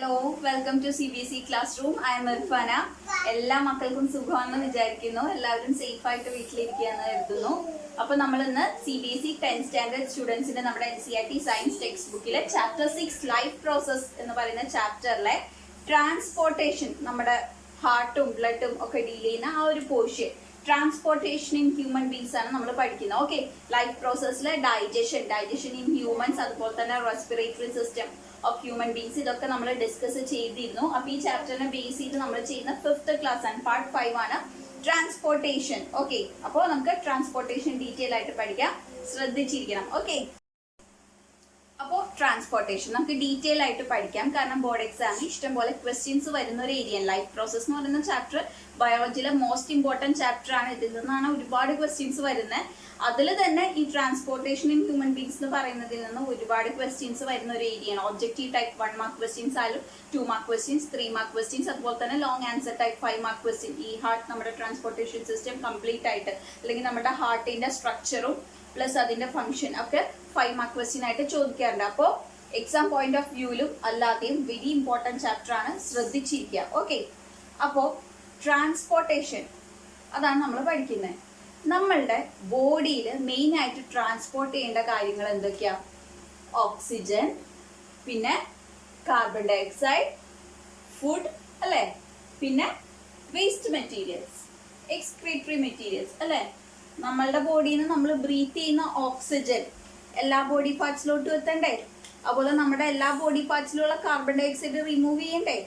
Hello, welcome to CBSE classroom. I am Irfana. എല്ലാ മക്കൾക്കും സുഖമാണെന്ന് വിചാരിക്കുന്നു. എല്ലാവരും സേഫ് ആയിട്ട് വീട്ടിലിരിക്കുകയെന്ന് കരുതുന്നു. അപ്പൊ നമ്മൾ ഇന്ന് CBSE 10th സ്റ്റാൻഡേർഡ് സ്റ്റുഡൻസിന്റെ നമ്മുടെ NCERT സയൻസ് ടെക്സ്റ്റ് ബുക്കിലെ ചാപ്റ്റർ 6 ലൈഫ് പ്രോസസ് എന്ന് പറയുന്ന ചാപ്റ്ററിലെ ട്രാൻസ്പോർട്ടേഷൻ, നമ്മുടെ ഹാർട്ടും ബ്ലഡും ഒക്കെ ഡീൽ ചെയ്യുന്ന ആ ഒരു portion, transportation in human beings ആണ് നമ്മൾ പഠിക്കുന്നത്. ഓക്കെ, ലൈഫ് പ്രോസസ്സിലെ ഡൈജഷൻ ഇൻ ഹ്യൂമൻസ്, അതുപോലെ തന്നെ respiratory system of human beings, ഇതൊക്കെ നമ്മൾ ഡിസ്കസ് ചെയ്തിരുന്നു. അപ്പൊ ഈ ചാപ്റ്ററിനെ ബേസ് ചെയ്ത് നമ്മൾ ചെയ്യുന്ന 5th ക്ലാസ് ആണ്, പാർട്ട് 5 ആണ് ട്രാൻസ്പോർട്ടേഷൻ. ഓക്കെ, അപ്പോൾ നമുക്ക് ട്രാൻസ്പോർട്ടേഷൻ ഡീറ്റെയിൽ ആയിട്ട് പഠിക്കാം, ശ്രദ്ധിച്ചിരിക്കണം. ഓക്കെ, അപ്പോൾ ട്രാൻസ്പോർട്ടേഷൻ നമുക്ക് ഡീറ്റെയിൽ ആയിട്ട് പഠിക്കാം, കാരണം ബോർഡ് എക്സാമിന് ഇഷ്ടംപോലെ ക്വസ്റ്റ്യൻസ് വരുന്ന ഒരു ഏരിയ. ലൈഫ് പ്രോസസ് എന്ന് പറയുന്ന ചാപ്റ്റർ ബയോളജിയിലെ മോസ്റ്റ് ഇമ്പോർട്ടന്റ് ചാപ്റ്റർ ആണ്. ഇതിൽ നിന്നാണ് ഒരുപാട് ക്വസ്റ്റ്യൻസ് വരുന്നത്. അതിൽ തന്നെ ഈ ട്രാൻസ്പോർട്ടേഷൻ ഇൻ ഹ്യൂമൻ ബീങ്സ് എന്ന് പറയുന്നതിൽ നിന്ന് ഒരുപാട് ക്വസ്റ്റ്യൻസ് വരുന്ന ഒരു ഏരിയയാണ്. ഒബ്ജക്റ്റീവ് ടൈപ്പ് 1 മാർക്ക് ക്വസ്റ്റ്യൻസ് ആയാലും 2 മാർക്ക് ക്വസ്റ്റ്യൻസ്, 3 മാർക്ക് ക്വസ്റ്റ്യൻസ്, അതുപോലെ തന്നെ long answer type 5 mark question. ഈ ഹാർട്ട്, നമ്മുടെ ട്രാൻസ്പോർട്ടേഷൻ സിസ്റ്റം കംപ്ലീറ്റ് ആയിട്ട്, അല്ലെങ്കിൽ നമ്മുടെ ഹാർട്ടിന്റെ സ്ട്രക്ചറും പ്ലസ് അതിന്റെ ഫംഗ്ഷൻ ഒക്കെ 5 മാർക്ക് ക്വസ്റ്റ്യൻ ആയിട്ട് ചോദിക്കാറുണ്ട്. അപ്പോൾ എക്സാം പോയിന്റ് ഓഫ് വ്യൂവിലും അല്ലാതെയും വെരി ഇമ്പോർട്ടന്റ് ചാപ്റ്റർ ആണ്, ശ്രദ്ധിച്ചിരിക്കുക. ഓക്കെ, അപ്പോൾ ട്രാൻസ്പോർട്ടേഷൻ അതാണ് നമ്മൾ പഠിക്കുന്നത്. നമ്മളുടെ ബോഡിയിൽ മെയിൻ ആയിട്ട് ട്രാൻസ്പോർട്ട് ചെയ്യേണ്ട കാര്യങ്ങൾ എന്തൊക്കെയാ? ഓക്സിജൻ, പിന്നെ കാർബൺ ഡൈ ഓക്സൈഡ്, ഫുഡ് അല്ലെ, പിന്നെ വേസ്റ്റ് മെറ്റീരിയൽസ്, എക്സ്ക്രീറ്ററി മെറ്റീരിയൽസ് അല്ലെ. നമ്മളുടെ ബോഡിയിൽ നിന്ന് നമ്മൾ ബ്രീത്ത് ചെയ്യുന്ന ഓക്സിജൻ എല്ലാ ബോഡി പാർട്സിലോട്ടും എത്തണ്ടേ? അതുപോലെ നമ്മുടെ എല്ലാ ബോഡി പാർട്സിലുള്ള കാർബൺ ഡൈ ഓക്സൈഡ് റിമൂവ് ചെയ്യണ്ടേ?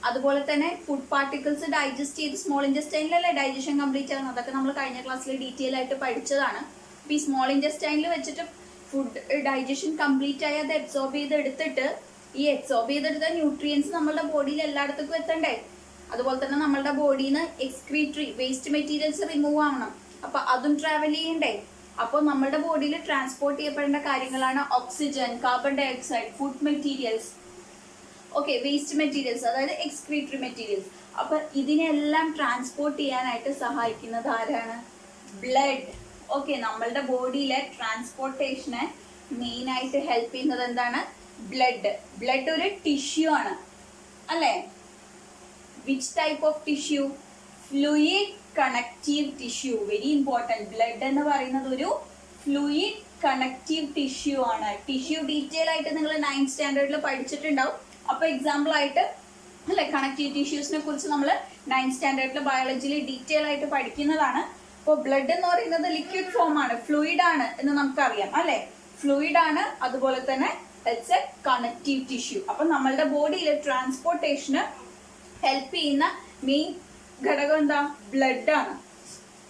അതുപോലെ തന്നെ ഫുഡ് പാർട്ടിക്കിൾസ് ഡൈജസ്റ്റ് ചെയ്ത് സ്മോൾ ഇൻറ്റസ്റ്റൈനിലല്ലേ ഡൈജഷൻ കംപ്ലീറ്റ് ആകുന്നത്. അതൊക്കെ നമ്മൾ കഴിഞ്ഞ ക്ലാസ്സിൽ ഡീറ്റെയിൽ ആയിട്ട് പഠിച്ചതാണ്. അപ്പൊ ഈ സ്മോൾ ഇൻറ്റസ്റ്റൈനിൽ വെച്ചിട്ട് ഫുഡ് ഡൈജഷൻ കംപ്ലീറ്റ് ആയി അത് അബ്സോർബ് ചെയ്തെടുത്തിട്ട് ഈ അബ്സോർബ് ചെയ്തെടുത്ത ന്യൂട്രിയൻസ് നമ്മുടെ ബോഡിയിൽ എല്ലായിടത്തേക്കും എത്തണ്ടേ? അതുപോലെ തന്നെ നമ്മുടെ ബോഡിയിൽ നിന്ന് എക്സ്ക്രീറ്ററി വേസ്റ്റ് മെറ്റീരിയൽസ് റിമൂവ് ആവണം. അപ്പൊ അതും ട്രാവൽ ചെയ്യണ്ടേ? അപ്പോൾ നമ്മുടെ ബോഡിയിൽ ട്രാൻസ്പോർട്ട് ചെയ്യപ്പെടേണ്ട കാര്യങ്ങളാണ് oxygen, carbon dioxide, food materials, okay, waste materials, അതായത് എക്സ്ക്രീറ്ററി മെറ്റീരിയൽസ്. അപ്പൊ ഇതിനെല്ലാം ട്രാൻസ്പോർട്ട് ചെയ്യാനായിട്ട് സഹായിക്കുന്നത് ആരാണ്? ബ്ലഡ്. ഓക്കെ, നമ്മളുടെ ബോഡിയിലെ ട്രാൻസ്പോർട്ടേഷനെ മെയിൻ ആയിട്ട് ഹെൽപ്പ് ചെയ്യുന്നത് എന്താണ്? ബ്ലഡ്. ബ്ലഡ് ഒരു ടിഷ്യൂ ആണ് അല്ലെ. Which type of tissue? Fluid connective tissue. Very important. Blood എന്ന് പറയുന്നത് ഒരു ഫ്ലൂയിഡ് കണക്റ്റീവ് ടിഷ്യൂ ആണ്. ടിഷ്യൂ ഡീറ്റെയിൽ ആയിട്ട് നിങ്ങൾ 9th സ്റ്റാൻഡേർഡിൽ പഠിച്ചിട്ടുണ്ടാവും. അപ്പൊ എക്സാമ്പിൾ ആയിട്ട് അല്ലെ, കണക്റ്റീവ് ടിഷ്യൂസിനെ കുറിച്ച് നമ്മൾ 9th സ്റ്റാൻഡേർഡിൽ ബയോളജിയിൽ ഡീറ്റെയിൽ ആയിട്ട് പഠിക്കുന്നതാണ്. അപ്പോൾ ബ്ലഡ് എന്ന് പറയുന്നത് ലിക്വിഡ് ഫോം ആണ്, ഫ്ലൂയിഡ് ആണ് എന്ന് നമുക്കറിയാം അല്ലെ. ഫ്ലൂയിഡ് ആണ്, അതുപോലെ തന്നെ ഇറ്റ്സ് എ കണക്റ്റീവ് ടിഷ്യൂ. അപ്പൊ നമ്മളുടെ ബോഡിയിലെ ട്രാൻസ്പോർട്ടേഷന് ഹെൽപ്പ് ചെയ്യുന്ന മെയിൻ ഘടകം എന്താ? ബ്ലഡ് ആണ്.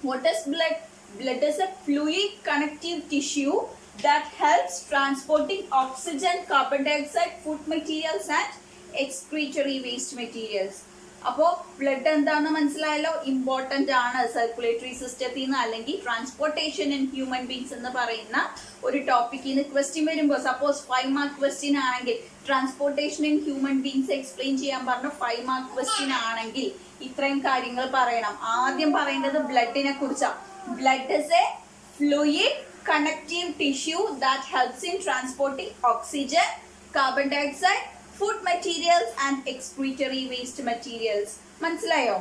What is blood? Blood is a fluid connective tissue that helps transporting oxygen, carbon dioxide, food materials and excretory waste materials. അപ്പോൾ ബ്ലഡ് എന്താണെന്ന് മനസ്സിലായല്ലോ. ഇമ്പോർട്ടന്റ് ആണ് സർക്കുലേറ്ററി സിസ്റ്റത്തിൽ നിന്ന്, അല്ലെങ്കിൽ ട്രാൻസ്പോർട്ടേഷൻ ഇൻ ഹ്യൂമൻ ബീങ്സ് എന്ന് പറയുന്ന ഒരു ടോപ്പിക്കിൽ നിന്ന് ക്വസ്റ്റ്യൻ വരുമ്പോൾ, സപ്പോസ് 5 മാർക്ക് ക്വസ്റ്റ്യൻ ആണെങ്കിൽ transportation in human beings explain ചെയ്യാൻ പറഞ്ഞ 5 മാർക്ക് ക്വസ്റ്റ്യൻ ആണെങ്കിൽ ഇത്രയും കാര്യങ്ങൾ പറയണം. ആദ്യം പറയേണ്ടത് ബ്ലഡിനെ കുറിച്ചാണ്. Blood is a fluid connective tissue that helps in transporting oxygen, carbon dioxide, food materials and excretory waste materials. മനസ്സിലായോ?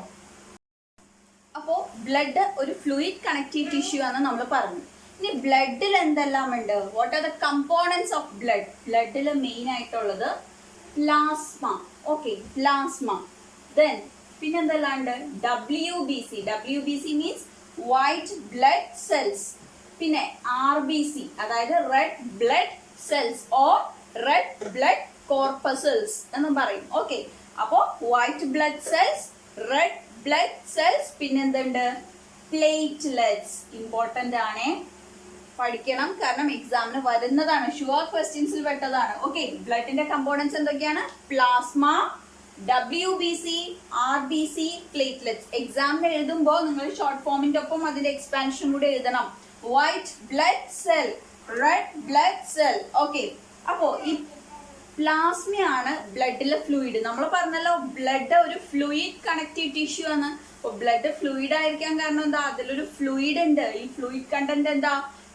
അപ്പോ ബ്ലഡ് ഒരു ഫ്ലൂയിഡ് കണക്റ്റീവ് ടിഷ്യൂ ആണ് നമ്മൾ പറഞ്ഞു. ഇനി ബ്ലഡിൽ എന്തെല്ലാം ഉണ്ട്? What are the components of blood? ബ്ലഡിൽ മെയിൻ ആയിട്ടുള്ളത് പ്ലാസ്മ. Okay, plasma. ദെൻ പിന്നെന്തെല്ലാം ഉണ്ട്? WBC. WBC means white blood cells. പിന്നെ RBC, അതായത് red blood cells or red blood corpuscles എന്നും പറയും. ഓക്കെ, അപ്പോ white blood cells, red blood cells, പിന്നെന്തുണ്ട്? പ്ലേറ്റ്ലെറ്റ്സ്. ഇമ്പോർട്ടന്റ് ആണ്, പഠിക്കണം, കാരണം എക്സാമിന് വരുന്നതാണ്, ഷുവർ ക്വസ്റ്റ്യൻസിൽ പെട്ടതാണ്. ഓക്കെ, ബ്ലഡിന്റെ കമ്പോണൻസ് എന്തൊക്കെയാണ്? Plasma, WBC, RBC, platelets. എക്സാമിന് എഴുതുമ്പോൾ നിങ്ങൾ ഷോർട്ട് ഫോമിന്റെ ഒപ്പം അതിന്റെ എക്സ്പാൻഷൻ കൂടെ എഴുതണം. White blood cell, red blood cell. Okay, അപ്പോ ഈ പ്ലാസ്മയാണ് ബ്ലഡിലെ ഫ്ലൂയിഡ്. നമ്മൾ പറഞ്ഞല്ലോ ബ്ലഡ് ഒരു ഫ്ലൂയിഡ് കണക്റ്റീവ് ടിഷ്യൂ ആണ്. അപ്പൊ ബ്ലഡ് ഫ്ലൂയിഡ് ആയിരിക്കാൻ കാരണം എന്താ? അതിലൊരു ഫ്ലൂയിഡ് ഉണ്ട്. ഈ ഫ്ലൂയിഡ് കണ്ടന്റ് എന്താ?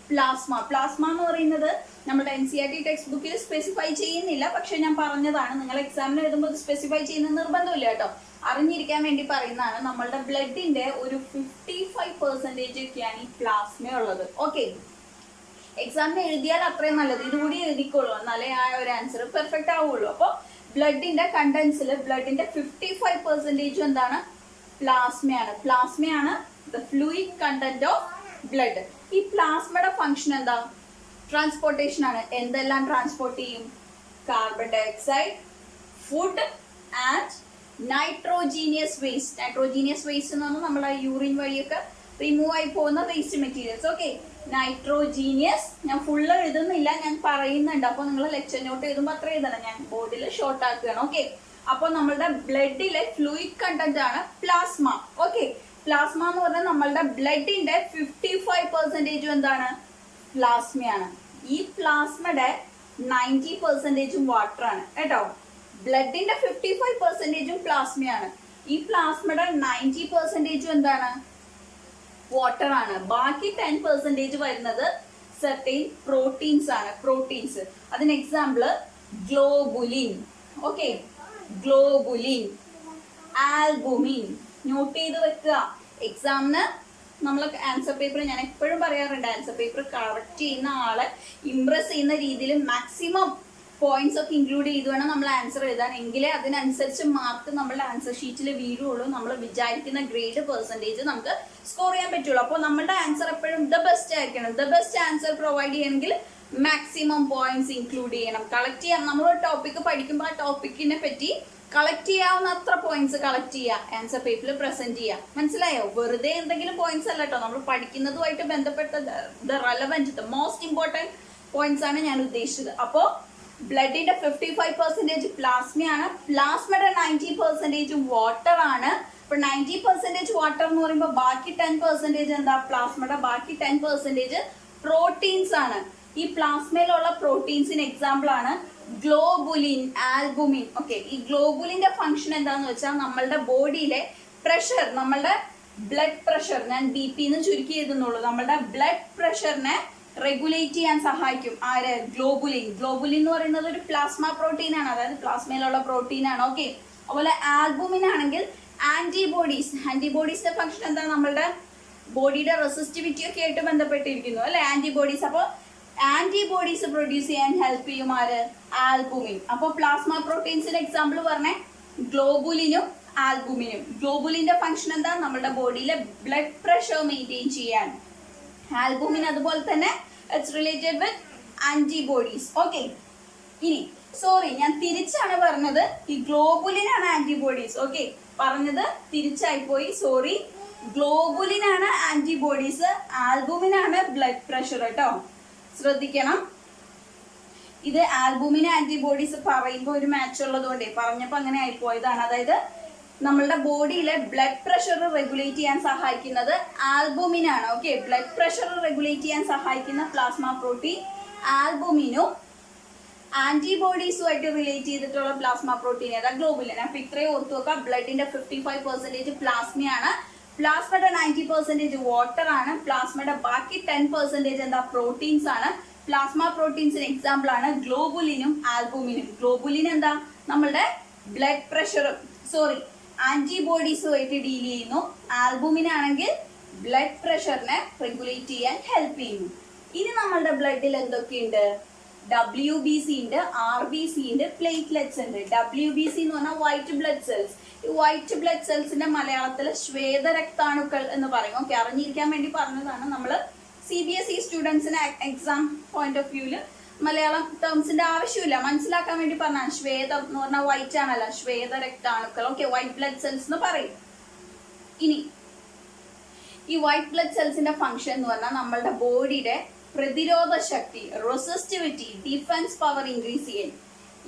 പ്ലാസ്മ. പ്ലാസ്മ എന്ന് പറയുന്നത് നമ്മുടെ NCERT ടെക്സ്റ്റ് ബുക്കിൽ സ്പെസിഫൈ ചെയ്യുന്നില്ല, പക്ഷെ ഞാൻ പറഞ്ഞതാണ്, നിങ്ങൾ എക്സാമിന് എഴുതുമ്പോൾ അത് സ്പെസിഫൈ ചെയ്യുന്ന നിർബന്ധമില്ല കേട്ടോ, അറിഞ്ഞിരിക്കാൻ വേണ്ടി പറയുന്നതാണ്. നമ്മളുടെ ബ്ലഡിന്റെ ഒരു 55% ഒക്കെയാണ് ഈ പ്ലാസ്മ ഉള്ളത്. ഓക്കെ, എക്സാമിന് എഴുതിയാൽ അത്രയും നല്ലത്, ഇതുകൂടി എഴുതിക്കോളൂ, എന്നാലേ ആ ഒരു ആൻസർ പെർഫെക്റ്റ് ആവുള്ളൂ. അപ്പോൾ ബ്ലഡിന്റെ കണ്ടൻസിൽ ബ്ലഡിന്റെ 55% എന്താണ്? പ്ലാസ്മയാണ്. പ്ലാസ്മയാണ് the fluid content of blood. ഈ പ്ലാസ്മയുടെ ഫംഗ്ഷൻ എന്താ? ട്രാൻസ്പോർട്ടേഷൻ ആണ്. എന്തെല്ലാം ട്രാൻസ്പോർട്ട് ചെയ്യും? Carbon dioxide, food and nitrogenous waste. Nitrogenous waste എന്ന് പറഞ്ഞാൽ നമ്മുടെ യൂറിൻ വഴിയൊക്കെ റിമൂവ് ആയി പോകുന്ന വേസ്റ്റ് മെറ്റീരിയൽസ്. Okay, nitrogenous. ഞാൻ ഫുള്ള് എഴുതുന്നില്ല, ഞാൻ പറയുന്നുണ്ട്. അപ്പോൾ നിങ്ങൾ ലെക്ചർ നോട്ട് എഴുതുമ്പോൾ അത്ര എഴുതണം, ഞാൻ ബോർഡിൽ ഷോർട്ട് ആക്കുകയാണ്. ഓക്കെ, അപ്പോൾ നമ്മളുടെ ബ്ലഡിലെ ഫ്ലൂയിഡ് കണ്ടന്റ് ആണ് പ്ലാസ്മ. ഓക്കെ, പ്ലാസ്മ എന്ന് പറഞ്ഞാൽ നമ്മളുടെ ബ്ലഡിന്റെ 55% എന്താണ്? പ്ലാസ്മയാണ്. ഈ പ്ലാസ്മയുടെ 90% വാട്ടർ ആണ് കേട്ടോ. ബ്ലഡിന്റെ 55% പ്ലാസ്മയാണ്. ഈ പ്ലാസ്മയുടെ 90% എന്താണ്? വാട്ടർ ആണ്. ബാക്കി 10% വരുന്നത് സെർട്ടൈൻ പ്രോട്ടീൻസ് ആണ്. പ്രോട്ടീൻസ്, അതിന് example globulin. Okay, globulin, albumin. Note ചെയ്ത് വെക്കുക. എക്സാമിന് നമ്മൾ ആൻസർ പേപ്പർ, ഞാൻ എപ്പോഴും പറയാറുണ്ട്, ആൻസർ പേപ്പർ കറക്റ്റ് ചെയ്യുന്ന ആളെ ഇംപ്രസ് ചെയ്യുന്ന രീതിയിൽ മാക്സിമം പോയിന്റ്സ് ഒക്കെ ഇൻക്ലൂഡ് ചെയ്ത് വേണം നമ്മൾ ആൻസർ എഴുതാൻ. എങ്കിലേ അതിനനുസരിച്ച് മാർക്ക് നമ്മളുടെ ആൻസർ ഷീറ്റിൽ വീഴുള്ളൂ, നമ്മൾ വിചാരിക്കുന്ന ഗ്രേഡ് പെർസെൻറ്റേജ് നമുക്ക് സ്കോർ ചെയ്യാൻ പറ്റുള്ളൂ. അപ്പോൾ നമ്മുടെ ആൻസർ എപ്പോഴും ദ ബെസ്റ്റ് ആയിരിക്കണം. ദ ബെസ്റ്റ് ആൻസർ പ്രൊവൈഡ് ചെയ്യണമെങ്കിൽ മാക്സിമം പോയിന്റ്സ് ഇൻക്ലൂഡ് ചെയ്യണം. കളക്ട് ചെയ്യാം. നമ്മൾ ഒരു ടോപ്പിക്ക് പഠിക്കുമ്പോൾ ആ ടോപ്പിക്കിനെ പറ്റി കളക്ട് ചെയ്യാവുന്ന അത്ര പോയിന്റ്സ് കളക്ട് ചെയ്യുക, ആൻസർ പേപ്പറിൽ പ്രസന്റ് ചെയ്യുക. മനസ്സിലായോ? വെറുതെ എന്തെങ്കിലും പോയിന്റ്സ് അല്ല കേട്ടോ, നമ്മൾ പഠിക്കുന്നതുമായിട്ട് ബന്ധപ്പെട്ട the relevant, the most important points ആണ് ഞാൻ ഉദ്ദേശിച്ചത്. അപ്പോൾ ബ്ലഡിന്റെ 55% പ്ലാസ്മയാണ്. പ്ലാസ്മയുടെ 90% വാട്ടർ ആണ്. അപ്പൊ 90% വാട്ടർ എന്ന് പറയുമ്പോൾ ബാക്കി 10% എന്താ? പ്ലാസ്മയുടെ ബാക്കി 10% പ്രോട്ടീൻസ് ആണ്. ഈ പ്ലാസ്മയിലുള്ള പ്രോട്ടീൻസിന് എക്സാമ്പിൾ ആണ് ഗ്ലോബുലിൻ, ആൽബുമിൻ. ഓക്കെ, ഈ ഗ്ലോബുലിന്റെ ഫംഗ്ഷൻ എന്താന്ന് വെച്ചാൽ നമ്മളുടെ ബോഡിയിലെ പ്രഷർ, നമ്മളുടെ ബ്ലഡ് പ്രഷർ, ഞാൻ BP എന്ന് ചുരുക്കി എഴുതുന്നുള്ളൂ, നമ്മളുടെ ബ്ലഡ് പ്രഷറിനെ റെഗുലേറ്റ് ചെയ്യാൻ സഹായിക്കും. ആര്? ഗ്ലോബുലിൻ. ഗ്ലോബുലിൻ എന്ന് പറയുന്നത് ഒരു പ്ലാസ്മ പ്രോട്ടീൻ ആണ്, അതായത് പ്ലാസ്മയിലുള്ള പ്രോട്ടീൻ ആണ്. ഓക്കെ, അതുപോലെ ആൽബുമിൻ ആണെങ്കിൽ ആന്റിബോഡീസ്. ആന്റിബോഡീസിന്റെ ഫംഗ്ഷൻ എന്താ? നമ്മളുടെ ബോഡിയുടെ റെസിസ്റ്റിവിറ്റി ഒക്കെ ആയിട്ട് ബന്ധപ്പെട്ടിരിക്കുന്നു അല്ലെ ആന്റിബോഡീസ്. അപ്പോൾ ആന്റിബോഡീസ് പ്രൊഡ്യൂസ് ചെയ്യാൻ ഹെൽപ്പ് ചെയ്യും ആര്? ആൽബുമിൻ. അപ്പോൾ പ്ലാസ്മ പ്രോട്ടീൻസിന്റെ എക്സാമ്പിൾ പറഞ്ഞേ ഗ്ലോബുലിനും ആൽബുമിനും. ഗ്ലോബുലിന്റെ ഫംഗ്ഷൻ എന്താ? നമ്മുടെ ബോഡിയിലെ ബ്ലഡ് പ്രഷർ മെയിൻറ്റെയിൻ ചെയ്യാൻ. ആൽബുമിൻ അതുപോലെ തന്നെ it's related with antibodies. Okay, ഇനി സോറി, ഞാൻ തിരിച്ചാണ് പറഞ്ഞത്. ഈ ഗ്ലോബുലിനാണ് ആന്റിബോഡീസ്. ഓക്കെ, പറഞ്ഞത് തിരിച്ചായി പോയി, സോറി. ഗ്ലോബുലിനാണ് ആന്റിബോഡീസ്, ആൽബുമിനാണ് ബ്ലഡ് പ്രഷർ കേട്ടോ, ശ്രദ്ധിക്കണം. ഇത് ആൽബുമിൻ ആന്റിബോഡീസ് പറയുമ്പോൾ ഒരു മാച്ച് ഉള്ളതുകൊണ്ടേ പറഞ്ഞപ്പോൾ അങ്ങനെ ആയിപ്പോയതാണ്. അതായത് നമ്മളുടെ ബോഡിയിലെ ബ്ലഡ് പ്രഷർ റെഗുലേറ്റ് ചെയ്യാൻ സഹായിക്കുന്നത് ആൽബുമിൻ ആണ്. ഓക്കെ, ബ്ലഡ് പ്രഷർ റെഗുലേറ്റ് ചെയ്യാൻ സഹായിക്കുന്ന പ്ലാസ്മ പ്രോട്ടീൻ ആൽബുമിനും ആന്റിബോഡീസുമായിട്ട് റിലേറ്റ് ചെയ്തിട്ടുള്ള പ്ലാസ്മ പ്രോട്ടീൻ ഏതാ? ഗ്ലോബുലിൻ. അപ്പൊ ഇത്രയും ഓർത്തു വെക്കാം. ബ്ലഡിന്റെ 55% പ്ലാസ്മയാണ്. പ്ലാസ്മയുടെ 90% വാട്ടർ ആണ്. പ്ലാസ്മയുടെ ബാക്കി 10% എന്താ? പ്രോട്ടീൻസ് ആണ്. പ്ലാസ്മ പ്രോട്ടീൻസിന് എക്സാമ്പിൾ ആണ് ഗ്ലോബുലിനും ആൽബുമിനും. ഗ്ലോബുലിൻ എന്താ? നമ്മളുടെ ബ്ലഡ് പ്രഷർ, സോറി, ആന്റിബോഡീസുമായിട്ട് ഡീൽ ചെയ്യുന്നു. ആൽബുമിൻ ആണെങ്കിൽ ബ്ലഡ് പ്രഷറിനെ റെഗുലേറ്റ് ചെയ്യാൻ ഹെൽപ്പ് ചെയ്യുന്നു. ഇനി നമ്മളുടെ ബ്ലഡിൽ എന്തൊക്കെയുണ്ട്? WBC ഉണ്ട്, RBC ഉണ്ട്, പ്ലേറ്റ്ലെറ്റ്സ് ഉണ്ട്. WBC എന്ന് പറഞ്ഞാൽ വൈറ്റ് ബ്ലഡ് സെൽസ്. ഈ വൈറ്റ് ബ്ലഡ് സെൽസിന്റെ മലയാളത്തിൽ ശ്വേതരക്താണുക്കൾ എന്ന് പറയും. ഓക്കെ, അറിഞ്ഞിരിക്കാൻ വേണ്ടി പറഞ്ഞതാണ്. നമ്മൾ CBSE സ്റ്റുഡൻസിന് എക്സാം പോയിന്റ് ഓഫ് വ്യൂല് മലയാളം ടേംസിന്റെ ആവശ്യമില്ല, മനസ്സിലാക്കാൻ വേണ്ടി പറഞ്ഞാണ്. ശ്വേതം എന്ന് പറഞ്ഞാൽ വൈറ്റ് ആണല്ലോ, ശ്വേതരക്താണുക്കൾ. ഓക്കെ, വൈറ്റ് ബ്ലഡ് സെൽസ് എന്ന് പറയും. ഇനി ഈ വൈറ്റ് ബ്ലഡ് സെൽസിന്റെ ഫംഗ്ഷൻ എന്ന് പറഞ്ഞാൽ നമ്മളുടെ ബോഡിയുടെ പ്രതിരോധ ശക്തി, റെസിസ്റ്റിവിറ്റി, ഡിഫൻസ് പവർ ഇൻക്രീസ് ചെയ്യാൻ.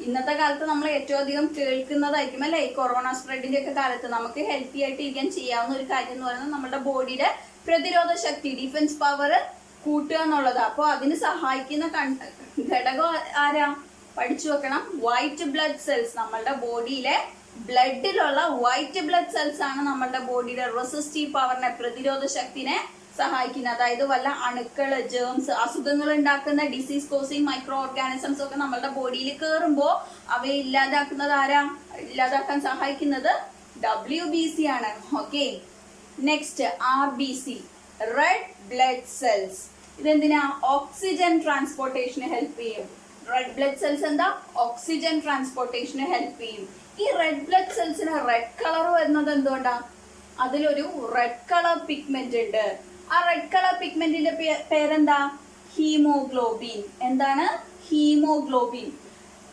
ഇന്നത്തെ കാലത്ത് നമ്മൾ ഏറ്റവും അധികം കേൾക്കുന്നതായിരിക്കും അല്ലെ, ഈ കൊറോണ സ്പ്രെഡിന്റെ ഒക്കെ കാലത്ത് നമുക്ക് ഹെൽത്തി ആയിട്ട് ഇരിക്കാൻ ചെയ്യാവുന്ന ഒരു കാര്യം എന്ന് പറയുന്നത് നമ്മുടെ ബോഡിയുടെ പ്രതിരോധ ശക്തി, ഡിഫൻസ് പവർ കൂട്ടുക എന്നുള്ളത്. അപ്പോൾ അതിന് സഹായിക്കുന്ന ഘടകം ആരാ? പഠിച്ചു വെക്കണം. White blood cells. നമ്മളുടെ ബോഡിയിലെ ബ്ലഡിലുള്ള വൈറ്റ് ബ്ലഡ് സെൽസ് ആണ് നമ്മളുടെ ബോഡിയുടെ റെസിസ്റ്റീവ് പവറിനെ, പ്രതിരോധ ശക്തിനെ സഹായിക്കുന്ന, അതായത് വല്ല അണുക്കള്, ജേംസ്, അസുഖങ്ങൾ ഉണ്ടാക്കുന്ന ഡിസീസ് കോസിങ് മൈക്രോ ഓർഗാനിസംസ് ഒക്കെ നമ്മളുടെ ബോഡിയിൽ കയറുമ്പോൾ അവയെ ഇല്ലാതാക്കുന്നത് ആരാ? ഇല്ലാതാക്കാൻ സഹായിക്കുന്നത് WBC ആണ്. Okay, next RBC, red blood cells. ഇതെന്തിനാ? ഓക്സിജൻ ട്രാൻസ്പോർട്ടേഷന് ഹെൽപ്പ് ചെയ്യും. റെഡ് ബ്ലഡ് സെൽസ് എന്താ? ഓക്സിജൻ ട്രാൻസ്പോർട്ടേഷന് ഹെൽപ്പ് ചെയ്യും. ഈ റെഡ് ബ്ലഡ് സെൽസിന് റെഡ് കളർ വരുന്നത് എന്തുകൊണ്ടാ? അതിലൊരു റെഡ് കളർ പിഗ്മെന്റ് ഉണ്ട്. ആ റെഡ് കളർ പിഗ്മെന്റിന്റെ പേരെന്താ? ഹീമോഗ്ലോബിൻ. എന്താണ്? ഹീമോഗ്ലോബിൻ.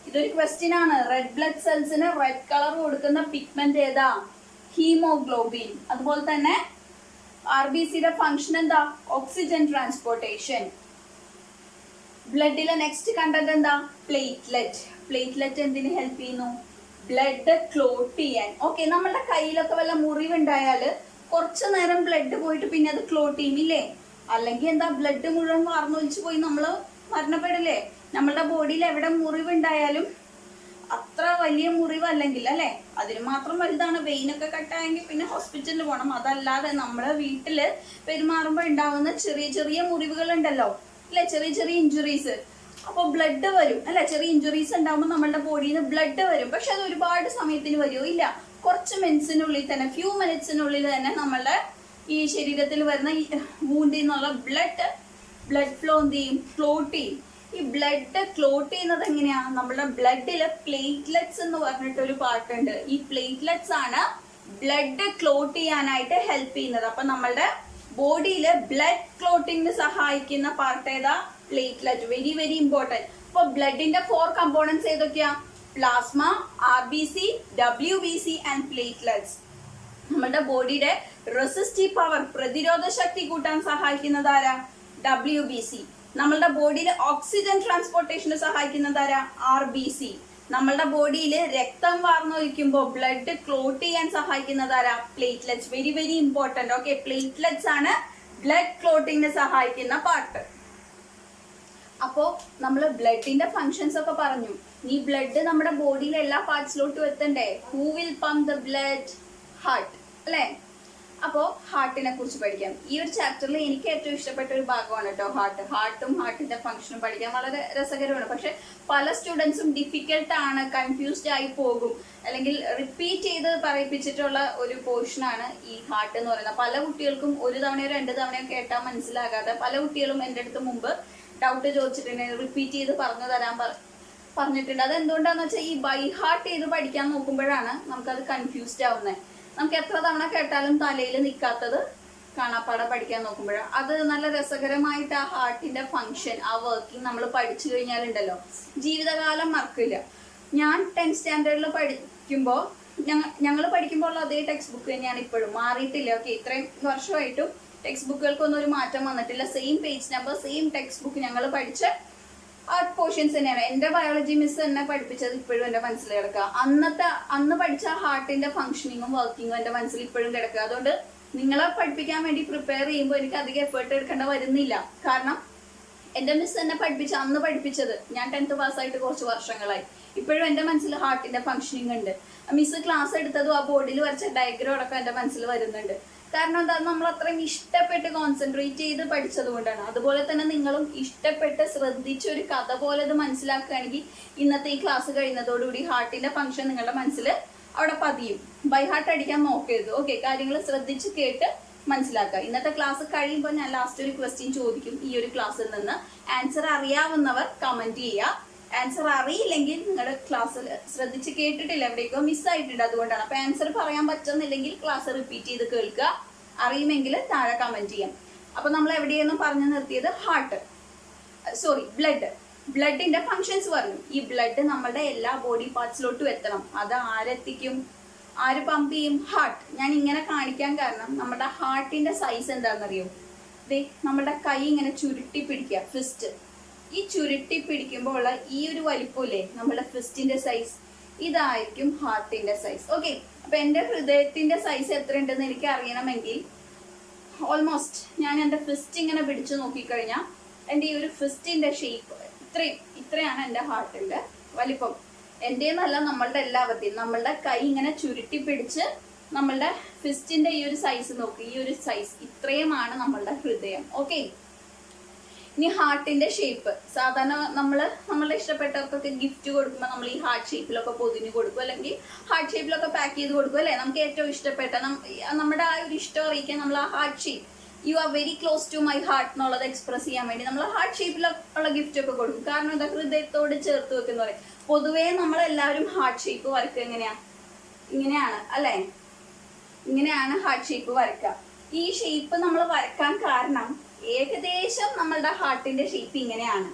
ഇതൊരു ക്വസ്റ്റ്യൻ ആണ്. റെഡ് ബ്ലഡ് സെൽസിന് റെഡ് കളർ കൊടുക്കുന്ന പിഗ്മെന്റ് ഏതാ? ഹീമോഗ്ലോബിൻ. അതുപോലെ തന്നെ RBCയുടെ ഫംഗ്ഷൻ എന്താ? Oxygen transportation. ബ്ലഡിലെ നെക്സ്റ്റ് കണ്ടന്റ് എന്താ? പ്ലേറ്റ്ലെറ്റ്. പ്ലേറ്റ്ലെറ്റ് എന്തിന് ഹെൽപ്പ് ചെയ്യുന്നു? ബ്ലഡ് ക്ലോട്ട് ചെയ്യാൻ. ഓക്കെ, നമ്മളുടെ കയ്യിലൊക്കെ വല്ല മുറിവുണ്ടായാല് കുറച്ചു നേരം ബ്ലഡ് പോയിട്ട് പിന്നെ അത് ക്ലോട്ട് ചെയ്യും ഇല്ലേ? അല്ലെങ്കിൽ എന്താ, ബ്ലഡ് മുഴുവൻ വാർന്നൊലിച്ചു പോയി നമ്മള് മരണപ്പെടില്ലേ? നമ്മളുടെ ബോഡിയിൽ എവിടെ മുറിവുണ്ടായാലും അത്ര വലിയ മുറിവ് അല്ലെങ്കിൽ അല്ലെ, അതിന് മാത്രം വലുതാണ്. വെയിനൊക്കെ കട്ടായെങ്കിൽ പിന്നെ ഹോസ്പിറ്റലിൽ പോകണം. അതല്ലാതെ നമ്മളെ വീട്ടില് പെരുമാറുമ്പോൾ ഉണ്ടാവുന്ന ചെറിയ ചെറിയ മുറിവുകൾ ഉണ്ടല്ലോ അല്ലെ, ചെറിയ ചെറിയ ഇഞ്ചുറീസ്. അപ്പൊ ബ്ലഡ് വരും അല്ലെ. ചെറിയ ഇഞ്ചുറീസ് ഉണ്ടാകുമ്പോൾ നമ്മളുടെ ബോഡിയിൽ നിന്ന് ബ്ലഡ് വരും. പക്ഷെ അത് ഒരുപാട് സമയത്തിന് വരുമോ? ഇല്ല, കുറച്ച് മിനിറ്റ്സിനുള്ളിൽ തന്നെ, ഫ്യൂ മിനിറ്റ്സിനുള്ളിൽ തന്നെ നമ്മളുടെ ഈ ശരീരത്തിൽ വരുന്ന വൂണ്ടിൽ നിന്നുള്ള ബ്ലഡ് ഫ്ലോ എന്ത് ചെയ്യും? ക്ലോട്ട് ചെയ്യും. ഈ ബ്ലഡ് ക്ലോട്ട് ചെയ്യുന്നത് എങ്ങനെയാ? നമ്മുടെ ബ്ലഡില് പ്ലേറ്റ്ലെറ്റ്സ് എന്ന് പറഞ്ഞിട്ടൊരു പാർട്ടുണ്ട്. ഈ പ്ലേറ്റ്ലെറ്റ്സ് ആണ് ബ്ലഡ് ക്ലോട്ട് ചെയ്യാനായിട്ട് ഹെൽപ്പ് ചെയ്യുന്നത്. അപ്പൊ നമ്മളുടെ ബോഡിയില് ബ്ലഡ് ക്ലോട്ടിങ്ങിന് സഹായിക്കുന്ന പാർട്ട് ഏതാ? പ്ലേറ്റ്ലെറ്റ്. Very very important. അപ്പൊ ബ്ലഡിന്റെ 4 കമ്പോണൻസ് ഏതൊക്കെയാ? Plasma, RBC, WBC and platelets. നമ്മുടെ ബോഡിയുടെ റെസിസ്റ്റീവ് പവർ, പ്രതിരോധ ശക്തി കൂട്ടാൻ സഹായിക്കുന്നത് ആരാ? WBC. നമ്മളുടെ ബോഡിയിൽ ഓക്സിജൻ ട്രാൻസ്പോർട്ടേഷന് സഹായിക്കുന്നത് ആരാ? RBC. നമ്മളുടെ ബോഡിയിൽ രക്തം വാർന്നൊലിക്കുമ്പോൾ ബ്ലഡ് ക്ലോട്ട് ചെയ്യാൻ സഹായിക്കുന്നത് ആരാ? Platelets. Very very important. Okay, platelets ആണ് ബ്ലഡ് ക്ലോട്ടിങ്ങിന് സഹായിക്കുന്ന പാർട്ട്. അപ്പോ നമ്മൾ ബ്ലഡിന്റെ ഫങ്ഷൻസ് ഒക്കെ പറഞ്ഞു. ഈ ബ്ലഡ് നമ്മുടെ ബോഡിയിലെ എല്ലാ പാർട്സിലോട്ടും എത്തണ്ടേ? Who will pump the blood? Heart അല്ലേ? അപ്പോ ഹാർട്ടിനെ കുറിച്ച് പഠിക്കാം. ഈ ഒരു ചാപ്റ്ററിൽ എനിക്ക് ഏറ്റവും ഇഷ്ടപ്പെട്ട ഒരു ഭാഗമാണ് കേട്ടോ ഹാർട്ടും ഹാർട്ടിന്റെ ഫംഗ്ഷനും പഠിക്കാൻ വളരെ രസകരമാണ്. പക്ഷെ പല സ്റ്റുഡൻസും ഡിഫിക്കൽട്ട് ആണ്, കൺഫ്യൂസ്ഡ് ആയി പോകും, അല്ലെങ്കിൽ റിപ്പീറ്റ് ചെയ്ത് പറയിപ്പിച്ചിട്ടുള്ള ഒരു പോർഷനാണ് ഈ ഹാർട്ട് എന്ന് പറയുന്നത്. പല കുട്ടികൾക്കും ഒരു തവണയോ 2 തവണയോ കേട്ടാൽ മനസ്സിലാകാതെ പല കുട്ടികളും എൻ്റെ അടുത്ത് മുമ്പ് ഡൗട്ട് ചോദിച്ചിട്ടുണ്ട്, റിപ്പീറ്റ് ചെയ്ത് പറഞ്ഞു തരാൻ പറഞ്ഞിട്ടുണ്ട്. അത് എന്തുകൊണ്ടാന്ന് വെച്ചാൽ ഈ ബൈ ഹാർട്ട് ചെയ്ത് പഠിക്കാൻ നോക്കുമ്പോഴാണ് നമുക്കത് കൺഫ്യൂസ്ഡ് ആവുന്നത്. നമുക്ക് എത്ര തവണ കേട്ടാലും തലയിൽ നിൽക്കാത്തത് കാണാപ്പാടെ പഠിക്കാൻ നോക്കുമ്പോഴാണ്. അത് നല്ല രസകരമായിട്ട് ആ ഹാർട്ടിന്റെ ഫംഗ്ഷൻ, ആ വർക്കിംഗ് നമ്മൾ പഠിച്ചു കഴിഞ്ഞാലുണ്ടല്ലോ ജീവിതകാലം മറക്കില്ല. ഞാൻ 10th സ്റ്റാൻഡേർഡിൽ പഠിക്കുമ്പോൾ ഞങ്ങൾ പഠിക്കുമ്പോൾ ഉള്ള അതേ ടെക്സ്റ്റ് ബുക്ക് തന്നെയാണ് ഇപ്പോഴും, മാറിയിട്ടില്ല. ഓക്കെ, ഇത്രയും വർഷമായിട്ടും ടെക്സ്റ്റ് ബുക്കുകൾക്കൊന്നും ഒരു മാറ്റം വന്നിട്ടില്ല. Same page number, same text book ഞങ്ങൾ പഠിച്ച ആ പോർഷൻസ് തന്നെയാണ്. എൻ്റെ ബയോളജി മിസ് തന്നെ പഠിപ്പിച്ചത് ഇപ്പോഴും എൻ്റെ മനസ്സിൽ കിടക്കുക. അന്ന് പഠിച്ച ഹാർട്ടിന്റെ ഫംഗ്ഷനിങ്ങും വർക്കിങ്ങും എൻ്റെ മനസ്സിൽ ഇപ്പോഴും കിടക്കുക. അതുകൊണ്ട് നിങ്ങളെ പഠിപ്പിക്കാൻ വേണ്ടി പ്രിപ്പയർ ചെയ്യുമ്പോൾ എനിക്ക് അധികം എഫേർട്ട് എടുക്കേണ്ട വരുന്നില്ല. കാരണം എൻ്റെ മിസ് എന്നെ അന്ന് പഠിപ്പിച്ചത്, ഞാൻ 10th പാസ്സായിട്ട് കുറച്ച് വർഷങ്ങളായി, ഇപ്പോഴും എൻ്റെ മനസ്സിൽ ഹാർട്ടിന്റെ ഫംഗ്ഷനിങ് ഉണ്ട്. മിസ് ക്ലാസ് എടുത്തതും ആ ബോർഡിൽ വരച്ച ഡയഗ്രം അടക്കം എൻ്റെ മനസ്സിൽ വരുന്നുണ്ട്. കാരണം എന്താ, നമ്മൾ അത്രയും ഇഷ്ടപ്പെട്ട് കോൺസെൻട്രേറ്റ് ചെയ്ത് പഠിച്ചത് കൊണ്ടാണ്. അതുപോലെ തന്നെ നിങ്ങളും ഇഷ്ടപ്പെട്ട് ശ്രദ്ധിച്ച് ഒരു കഥ പോലെ ഇത് മനസ്സിലാക്കുകയാണെങ്കിൽ ഇന്നത്തെ ഈ ക്ലാസ് കഴിയുന്നതോടുകൂടി ഹാർട്ടിന്റെ ഫംഗ്ഷൻ നിങ്ങളുടെ മനസ്സിൽ അവിടെ പതിയും. ബൈ ഹാർട്ട് അടിക്കാൻ നോക്കരുത്. ഓക്കെ, കാര്യങ്ങൾ ശ്രദ്ധിച്ച് കേട്ട് മനസ്സിലാക്കുക. ഇന്നത്തെ ക്ലാസ് കഴിയുമ്പോൾ ഞാൻ ലാസ്റ്റ് ഒരു ക്വസ്റ്റ്യൻ ചോദിക്കും ഈ ഒരു ക്ലാസ്സിൽ നിന്ന്. ആൻസർ അറിയാവുന്നവർ കമന്റ് ചെയ്യുക. ആൻസർ അറിയില്ലെങ്കിൽ നിങ്ങളുടെ ക്ലാസ്സിൽ ശ്രദ്ധിച്ച് കേട്ടിട്ടില്ല, എവിടേക്കോ മിസ്സായിട്ടുണ്ട്, അതുകൊണ്ടാണ്. അപ്പൊ ആൻസർ പറയാൻ പറ്റുന്നില്ലെങ്കിൽ ക്ലാസ് റിപ്പീറ്റ് ചെയ്ത് കേൾക്കുക. അറിയുമെങ്കിൽ താഴെ കമന്റ് ചെയ്യാം. അപ്പൊ നമ്മൾ എവിടെയെന്നും പറഞ്ഞു നിർത്തിയത് ബ്ലഡിന്റെ ഫങ്ഷൻസ് പറഞ്ഞു. ഈ ബ്ലഡ് നമ്മളുടെ എല്ലാ ബോഡി പാർട്സിലോട്ടും എത്തണം. അത് ആരെത്തിക്കും? ആര് പമ്പ് ചെയ്യും? ഹാർട്ട്. ഞാൻ ഇങ്ങനെ കാണിക്കാൻ കാരണം നമ്മുടെ ഹാർട്ടിന്റെ സൈസ് എന്താണെന്നറിയോ? നമ്മുടെ കൈ ഇങ്ങനെ ചുരുട്ടി പിടിക്കുക, ഫിസ്റ്റ്. ഈ ചുരുട്ടി പിടിക്കുമ്പോൾ ഉള്ള ഈ ഒരു വലിപ്പമില്ലേ നമ്മുടെ ഫിസ്റ്റിന്റെ സൈസ്, ഇതായിരിക്കും ഹാർട്ടിന്റെ സൈസ്. ഓക്കെ, അപ്പൊ എന്റെ ഹൃദയത്തിന്റെ സൈസ് എത്ര ഉണ്ടെന്ന് എനിക്ക് അറിയണമെങ്കിൽ ഓൾമോസ്റ്റ് ഞാൻ എന്റെ ഫിസ്റ്റ് ഇങ്ങനെ പിടിച്ചു നോക്കിക്കഴിഞ്ഞാൽ എന്റെ ഈ ഒരു ഫിസ്റ്റിന്റെ ഷേപ്പ് ഇത്രയാണ് എന്റെ ഹാർട്ടിന്റെ വലിപ്പം. എന്റേന്നല്ല, നമ്മളുടെ എല്ലാവരുടെയും. നമ്മളുടെ കൈ ഇങ്ങനെ ചുരുട്ടി പിടിച്ച് നമ്മളുടെ ഫിസ്റ്റിന്റെ ഈ ഒരു സൈസ് നോക്ക്, ഈ ഒരു സൈസ് ഇത്രയുമാണ് നമ്മളുടെ ഹൃദയം. ഓക്കെ, ഇനി ഹാർട്ടിന്റെ ഷേപ്പ്. സാധാരണ നമ്മളുടെ ഇഷ്ടപ്പെട്ടവർക്കൊക്കെ ഗിഫ്റ്റ് കൊടുക്കുമ്പോൾ നമ്മൾ ഈ ഹാർട്ട് ഷേപ്പിലൊക്കെ പൊതിഞ്ഞ് കൊടുക്കും, അല്ലെങ്കിൽ ഹാർട്ട് ഷേപ്പിലൊക്കെ പാക്ക് ചെയ്ത് കൊടുക്കും അല്ലെ. നമുക്ക് ഏറ്റവും ഇഷ്ടപ്പെട്ട നമ്മുടെ ആ ഒരു ഇഷ്ടം അറിയിക്കാൻ നമ്മൾ ആ heart shape, you are very close to my heart എന്നുള്ളത് എക്സ്പ്രസ് ചെയ്യാൻ വേണ്ടി നമ്മൾ ഹാർട്ട് ഷേപ്പിലുള്ള ഗിഫ്റ്റ് ഒക്കെ കൊടുക്കും. കാരണം എന്താ, ഹൃദയത്തോട് ചേർത്ത് വെക്കുന്ന പറയും. പൊതുവേ നമ്മളെല്ലാവരും ഹാർട്ട് ഷേപ്പ് വരക്കുക ഇങ്ങനെയാണ് അല്ലെ, ഇങ്ങനെയാണ് ഹാർട്ട് ഷേപ്പ് വരക്കുക. ഈ ഷേപ്പ് നമ്മൾ വരക്കാൻ കാരണം ഏകദേശം നമ്മളുടെ ഹാർട്ടിന്റെ ഷേപ്പ് ഇങ്ങനെയാണ്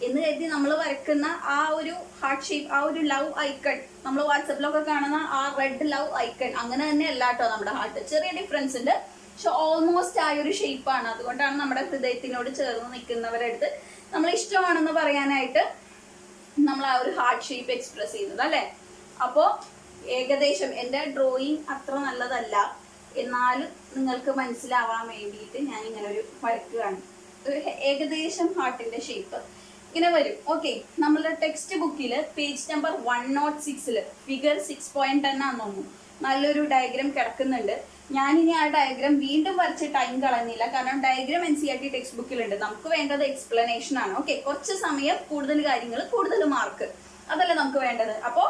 എന്ന് കരുതി നമ്മൾ വരക്കുന്ന ആ ഒരു ഹാർട്ട് ഷേപ്പ്, ആ ഒരു ലവ് ഐക്കൺ, നമ്മൾ വാട്സപ്പിലൊക്കെ കാണുന്ന ആ റെഡ് ലവ് ഐക്കൺ അങ്ങനെ തന്നെ അല്ല കേട്ടോ നമ്മുടെ ഹാർട്ട്. ചെറിയ ഡിഫറൻസ് ഉണ്ട്, പക്ഷെ ഓൾമോസ്റ്റ് ആ ഒരു ഷേപ്പാണ്. അതുകൊണ്ടാണ് നമ്മുടെ ഹൃദയത്തിനോട് ചേർന്ന് നിൽക്കുന്നവരടുത്ത് നമ്മൾ ഇഷ്ടമാണെന്ന് പറയാനായിട്ട് നമ്മൾ ആ ഒരു ഹാർട്ട് ഷേപ്പ് എക്സ്പ്രസ് ചെയ്യുന്നത് അല്ലെ. അപ്പോ ഏകദേശം എൻ്റെ ഡ്രോയിങ് അത്ര നല്ലതല്ല, എന്നാലും നിങ്ങൾക്ക് മനസ്സിലാവാൻ വേണ്ടിയിട്ട് ഞാൻ ഇങ്ങനെ ഒരു വരക്കുകയാണ്. ഏകദേശം ഹാർട്ടിന്റെ ഷേപ്പ് ഇങ്ങനെ വരും. ഓക്കെ, നമ്മളുടെ ടെക്സ്റ്റ് ബുക്കിൽ പേജ് നമ്പർ 106 ഫിഗർ 6.10 ആണെന്ന് തോന്നുന്നു നല്ലൊരു ഡയഗ്രാം കിടക്കുന്നുണ്ട്. ഞാനിനി ആ ഡയഗ്രാം വീണ്ടും വരച്ച് ടൈം കളഞ്ഞില്ല, കാരണം ഡയഗ്രാം NCERT ടെക്സ്റ്റ് ബുക്കിലുണ്ട്. നമുക്ക് വേണ്ടത് എക്സ്പ്ലനേഷൻ ആണ്. ഓക്കെ, കുറച്ച് സമയം, കൂടുതൽ കാര്യങ്ങൾ, കൂടുതൽ മാർക്ക്, അതല്ലേ നമുക്ക് വേണ്ടത്. അപ്പോൾ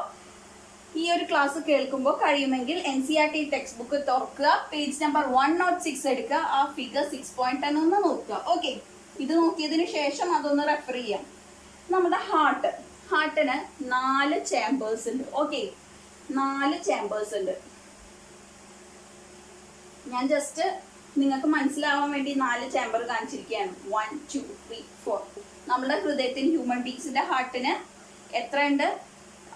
ഈ ഒരു ക്ലാസ് കേൾക്കുമ്പോൾ കഴിയുമെങ്കിൽ NCERT ടെക്സ്റ്റ് ബുക്ക് തുറക്കുക, പേജ് നമ്പർ 106 എടുക്കുക, ആ ഫിഗർ 6.10 ഒന്ന് നോക്കുക. ഓക്കെ, ഇത് നോക്കിയതിന് ശേഷം അതൊന്ന് റെഫർ ചെയ്യാം. നമ്മുടെ ഹാർട്ടിന് 4 ചേമ്പേഴ്സ് ഉണ്ട്. ഓക്കെ, 4 ചേമ്പേഴ്സ് ഉണ്ട്. ഞാൻ ജസ്റ്റ് നിങ്ങൾക്ക് മനസ്സിലാവാൻ വേണ്ടി 4 ചേമ്പർ കാണിച്ചിരിക്കുകയാണ്. 1 2 3 4. നമ്മുടെ ഹൃദയത്തിന്, ഹ്യൂമൻ ബീങ്സിന്റെ ഹാർട്ടിന് എത്ര ഉണ്ട്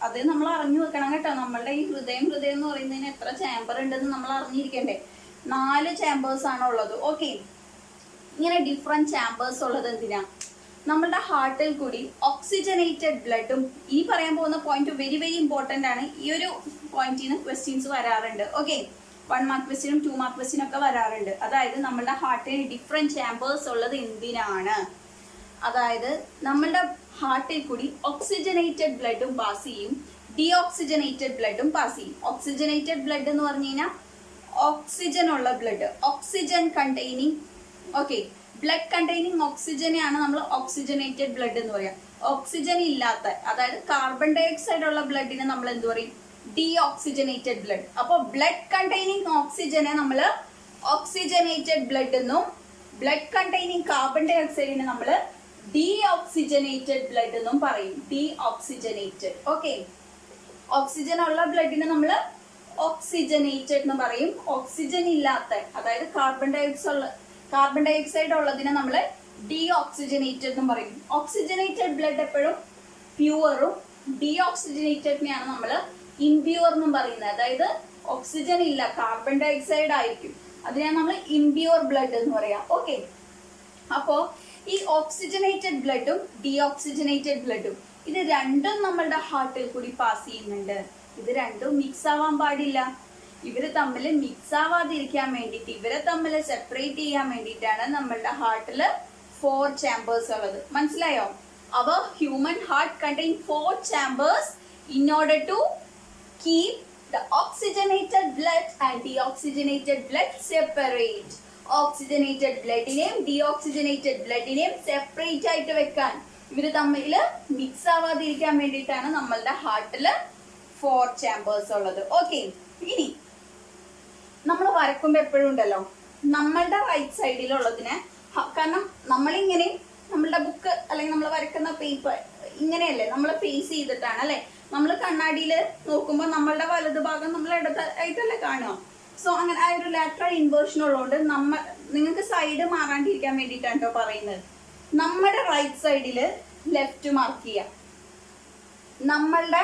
അത് നമ്മൾ അറിഞ്ഞു വെക്കണം കേട്ടോ. നമ്മളുടെ ഈ ഹൃദയം എന്ന് പറയുന്നതിന് എത്ര ചേമ്പർ ഉണ്ടെന്ന് നമ്മൾ അറിഞ്ഞിരിക്കണ്ടേ. 4 ചേമ്പേഴ്സ് ആണ് ഉള്ളത്. ഓക്കെ, ഇങ്ങനെ ഡിഫറെന്റ് ചേമ്പേഴ്സ് ഉള്ളത് എന്തിനാ, നമ്മളുടെ ഹാർട്ടിൽ കൂടി ഓക്സിജനേറ്റഡ് ബ്ലഡും, ഈ പറയാൻ പോകുന്ന പോയിന്റ് വെരി വെരി ഇമ്പോർട്ടന്റ് ആണ്. ഈ ഒരു പോയിന്റിൽ നിന്ന് ക്വസ്റ്റ്യൻസ് വരാറുണ്ട്. ഓക്കെ, 1 മാർക്ക് ക്വസ്റ്റ്യനും 2 മാർക്ക് ക്വസ്റ്റ്യനും ഒക്കെ വരാറുണ്ട്. അതായത് നമ്മളുടെ ഹാർട്ടിന് ഡിഫറെന്റ് ചേമ്പേഴ്സ് ഉള്ളത് എന്തിനാണ്, അതായത് നമ്മളുടെ ഹാർട്ടിൽ കൂടി ഓക്സിജനേറ്റഡ് ബ്ലഡും പാസ് ചെയ്യും, ഡീഓക്സിജനേറ്റഡ് ബ്ലഡും പാസ് ചെയ്യും. ഓക്സിജനേറ്റഡ് ബ്ലഡ് എന്ന് പറഞ്ഞു കഴിഞ്ഞാൽ ഓക്സിജൻ ഉള്ള blood, oxygen containing, okay, blood containing ഓക്സിജനെയാണ് നമ്മൾ ഓക്സിജനേറ്റഡ് ബ്ലഡ് എന്ന് പറയാം. ഓക്സിജൻ ഇല്ലാത്ത, അതായത് കാർബൺ ഡൈ ഓക്സൈഡ് ഉള്ള ബ്ലഡിനെ നമ്മൾ എന്ത് പറയും, ഡീഓക്സിജനേറ്റഡ് ബ്ലഡ്. അപ്പൊ ബ്ലഡ് കണ്ടെയ്നിങ് ഓക്സിജനെ നമ്മൾ ഓക്സിജനേറ്റഡ് ബ്ലഡ് എന്നും, ബ്ലഡ് കണ്ടെയ്നിങ് കാർബൺ ഡൈ ഓക്സൈഡിനെ നമ്മൾ ഡീഓക്സിജനേറ്റഡ് ബ്ലഡ് എന്നും പറയും. ഡീഓക്സിജനേറ്റഡ്. ഓക്കെ, ഓക്സിജൻ ഉള്ള ബ്ലഡിനെ നമ്മൾ ഓക്സിജനേറ്റഡ് എന്ന് പറയും. ഓക്സിജൻ ഇല്ലാത്ത, അതായത് കാർബൺ ഡൈ ഓക്സൈഡ് ഉള്ളതിനെ നമ്മൾ ഡീഓക്സിജനേറ്റഡ് എന്നും പറയും. ഓക്സിജനേറ്റഡ് ബ്ലഡ് എപ്പോഴും പ്യുവറും, ഡീഓക്സിജനേറ്റഡിനെയാണ് നമ്മൾ ഇംപ്യൂർ എന്നും പറയുന്നത്. അതായത് ഓക്സിജൻ ഇല്ല, കാർബൺ ഡൈ ഓക്സൈഡ് ആയിരിക്കും, അതിനാണ് നമ്മൾ ഇംപ്യൂർ ബ്ലഡ് എന്ന് പറയാം. ഓക്കെ, അപ്പോ ഈ ഓക്സിജനേറ്റഡ് ബ്ലഡും ഡീഓക്സിജനേറ്റഡ് ബ്ലഡും ഇത് രണ്ടും നമ്മളുടെ ഹാർട്ടിൽ കൂടി പാസ് ചെയ്യുന്നുണ്ട്. ഇത് രണ്ടും മിക്സ് ആവാൻ പാടില്ല. ഇവര് തമ്മിൽ മിക്സ് ആവാതിരിക്കാൻ വേണ്ടിയിട്ട്, ഇവരെ തമ്മിൽ സെപ്പറേറ്റ് ചെയ്യാൻ വേണ്ടിയിട്ടാണ് നമ്മളുടെ ഹാർട്ടില് 4 ചേമ്പേഴ്സ് ഉള്ളത്. മനസ്സിലായോ? അവർ human heart contain 4 chambers in order to keep the oxygenated blood and deoxygenated blood separate. ഓക്സിജനേറ്റഡ് ബ്ലഡിനെയും ഡീഓക്സിജനേറ്റഡ് ബ്ലഡിനെയും സെപ്പറേറ്റ് ആയിട്ട് വെക്കാൻ, ഇവര് തമ്മിൽ മിക്സ് ആവാതിരിക്കാൻ വേണ്ടിയിട്ടാണ് നമ്മളുടെ ഹാർട്ടില് 4 ചേമ്പേഴ്സ് ഉള്ളത്. ഓക്കെ, ഇനി നമ്മൾ വരക്കുമ്പോ എപ്പോഴും ഉണ്ടല്ലോ നമ്മളുടെ റൈറ്റ് സൈഡിലുള്ളതിനെ, കാരണം നമ്മളിങ്ങനെ നമ്മളുടെ ബുക്ക് അല്ലെങ്കിൽ നമ്മൾ വരക്കുന്ന പേപ്പർ ഇങ്ങനെയല്ലേ നമ്മൾ ഫേസ് ചെയ്തിട്ടാണ് അല്ലെ, നമ്മൾ കണ്ണാടിയിൽ നോക്കുമ്പോൾ നമ്മളുടെ വലതു ഭാഗം നമ്മൾ ഇടത്തായിട്ടല്ലേ കാണുക. സോ അങ്ങനെ ആ ഒരു ലാറ്ററൽ ഇൻവേർഷൻ ഉള്ളതുകൊണ്ട് നിങ്ങൾക്ക് സൈഡ് മാറാണ്ടിരിക്കാൻ വേണ്ടിയിട്ടാണ് കേട്ടോ പറയുന്നത്. നമ്മുടെ റൈറ്റ് സൈഡിൽ ലെഫ്റ്റ് മാർക്ക് ചെയ്യാം, നമ്മളുടെ